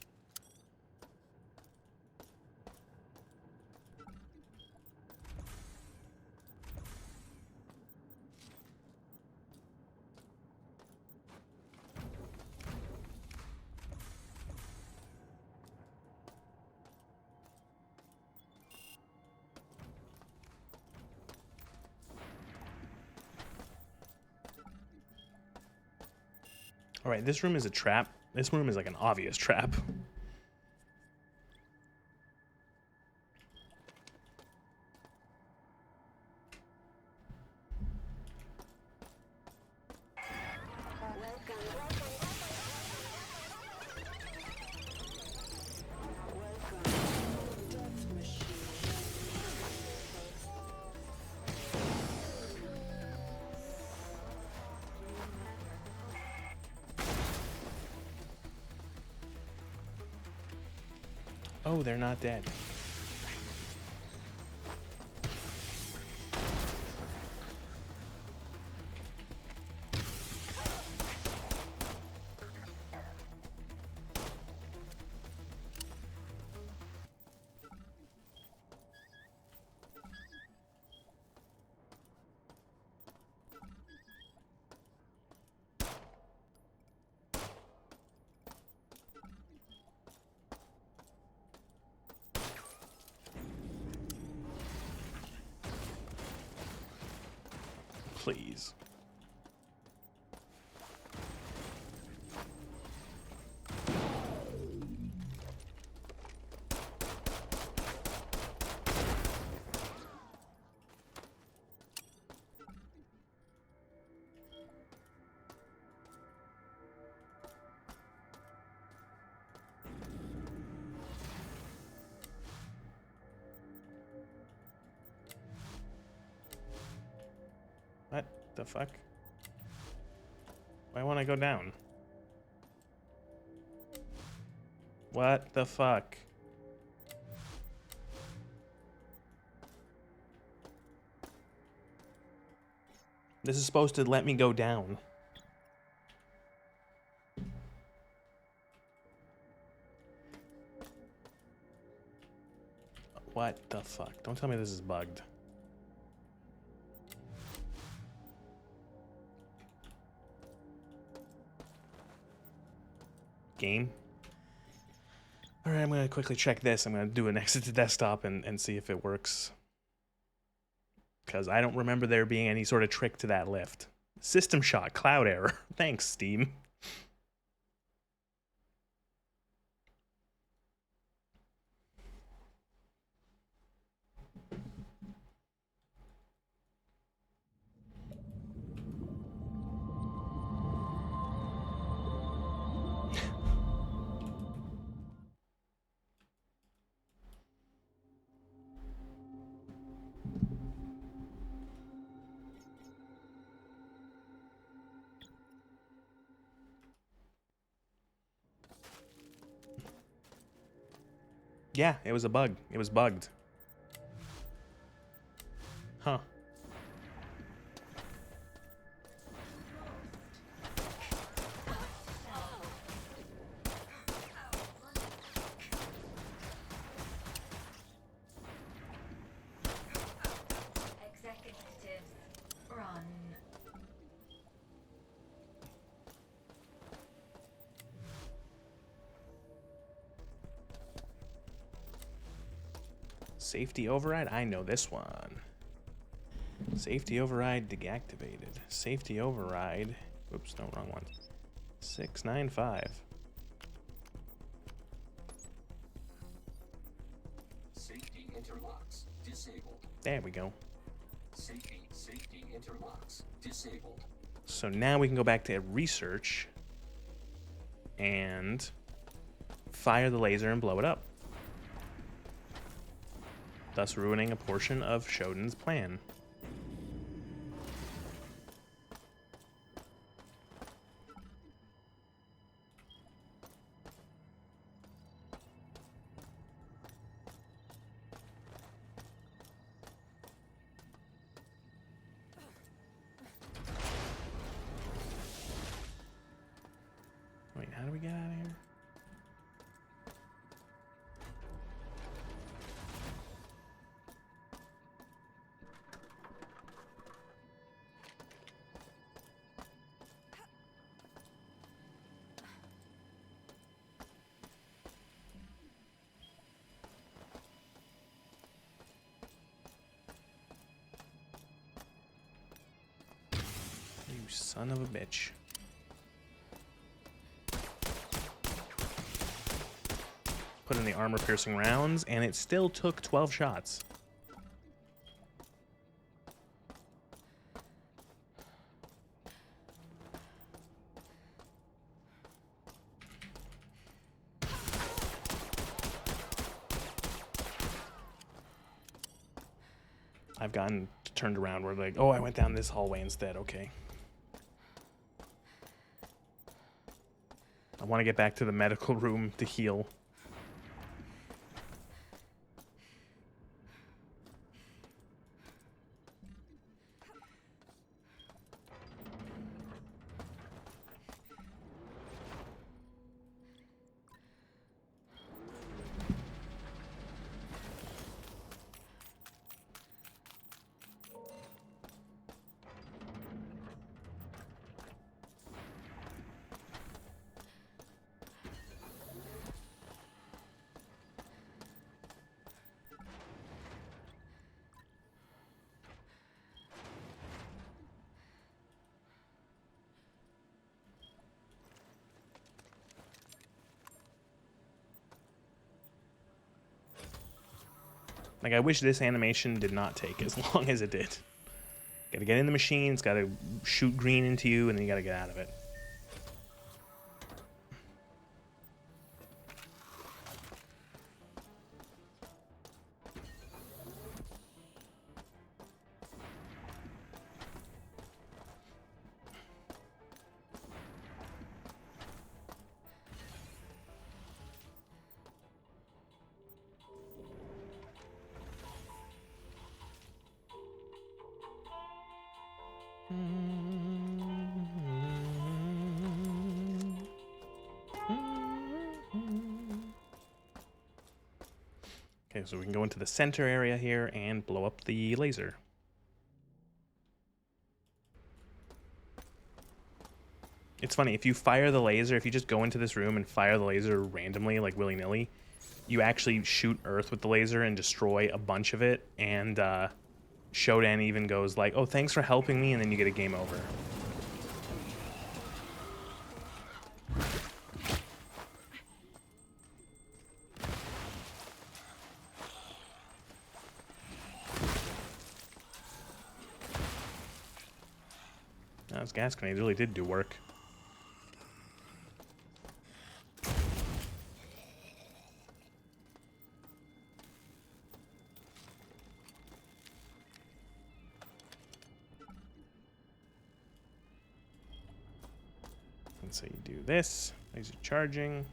All right, this room is a trap. This room is like an obvious trap. Oh, they're not dead. Please. What the fuck? Why won't I go down? What the fuck? This is supposed to let me go down. What the fuck? Don't tell me this is bugged. Game. All right, I'm gonna quickly check this. I'm gonna do an exit to desktop and see if it works. Because I don't remember there being any sort of trick to that lift. System shot, cloud error. Thanks, Steam. Yeah, it was a bug. It was bugged. Huh. Executives, run. Safety override? I know this one. Safety override deactivated. Safety override. Oops, no, wrong one. 695. Safety interlocks disabled. There we go. Safety interlocks disabled. So now we can go back to research and fire the laser and blow it up, thus ruining a portion of Shodan's plan. Wait, how do we get out of here? You son of a bitch. put in the armor-piercing rounds, and it still took 12 shots. I've gotten turned around where like, oh, I went down this hallway instead. Okay. I want to get back to the medical room to heal. Like, I wish this animation did not take as long as it did. Gotta get in the machine, it's gotta shoot green into you, and then you gotta get out of it. Okay, so we can go into the center area here and blow up the laser. It's funny, if you fire the laser, if you just go into this room and fire the laser randomly, like willy-nilly, you actually shoot Earth with the laser and destroy a bunch of it, and Shodan even goes like, oh, thanks for helping me, and then you get a game over. Those gas grenades really did do work. And so you do this, laser charging,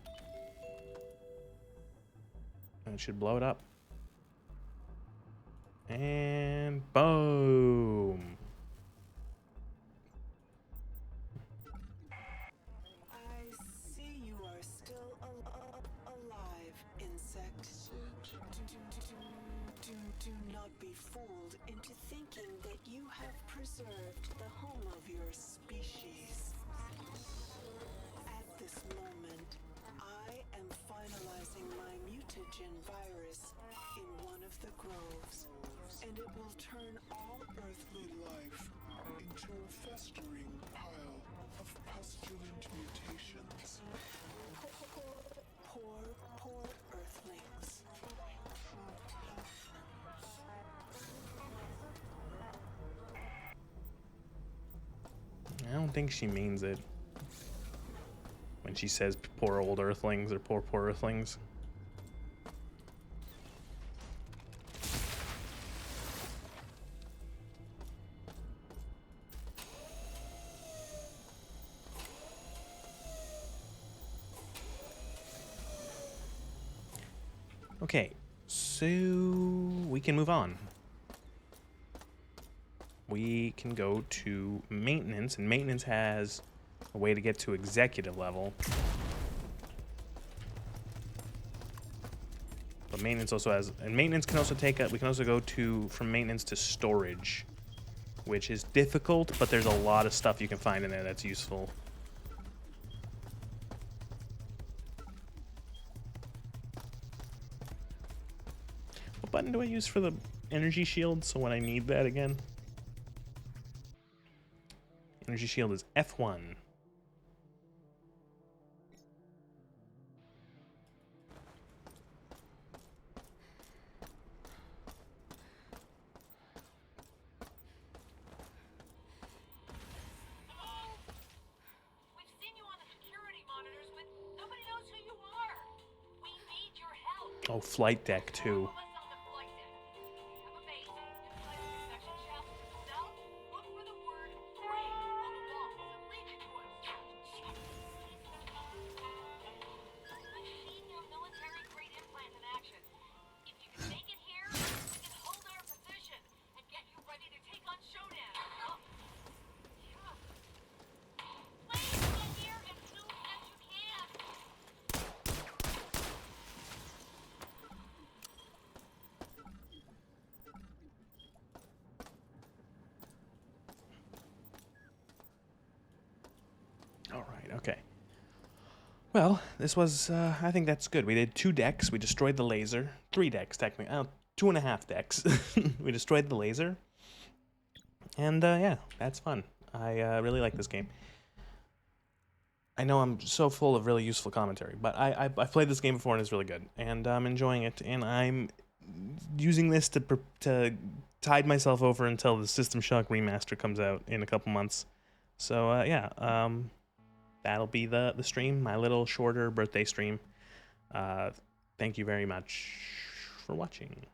and it should blow it up. And boom! I see you are still alive, insect. Do not be fooled into thinking that you have preserved the home of your species. At this moment, I am finalizing my mutagen virus in one of the groves, and it will turn all Earthly life into a festering pile of pestilent mutations. Poor Earthlings. I don't think she means it when she says poor old Earthlings or poor Earthlings. Okay, so we can move on. We can go to maintenance, and maintenance has a way to get to executive level. But maintenance also has, and maintenance can also take a, we can also go to, from maintenance to storage, which is difficult, but there's a lot of stuff you can find in there that's useful. What button do I use for the energy shield, so when I need that again? Energy shield is F1. Oh, flight deck too. All right, okay. Well, this was, I think that's good. We did 2 decks. We destroyed the laser. 3 decks, technically. 2.5 decks. We destroyed the laser. And, yeah, that's fun. I really like this game. I know I'm so full of really useful commentary, but I've played this game before and it's really good. And I'm enjoying it. And I'm using this to tide myself over until the System Shock remaster comes out in a couple months. So, yeah, that'll be the stream, my little shorter birthday stream. Thank you very much for watching.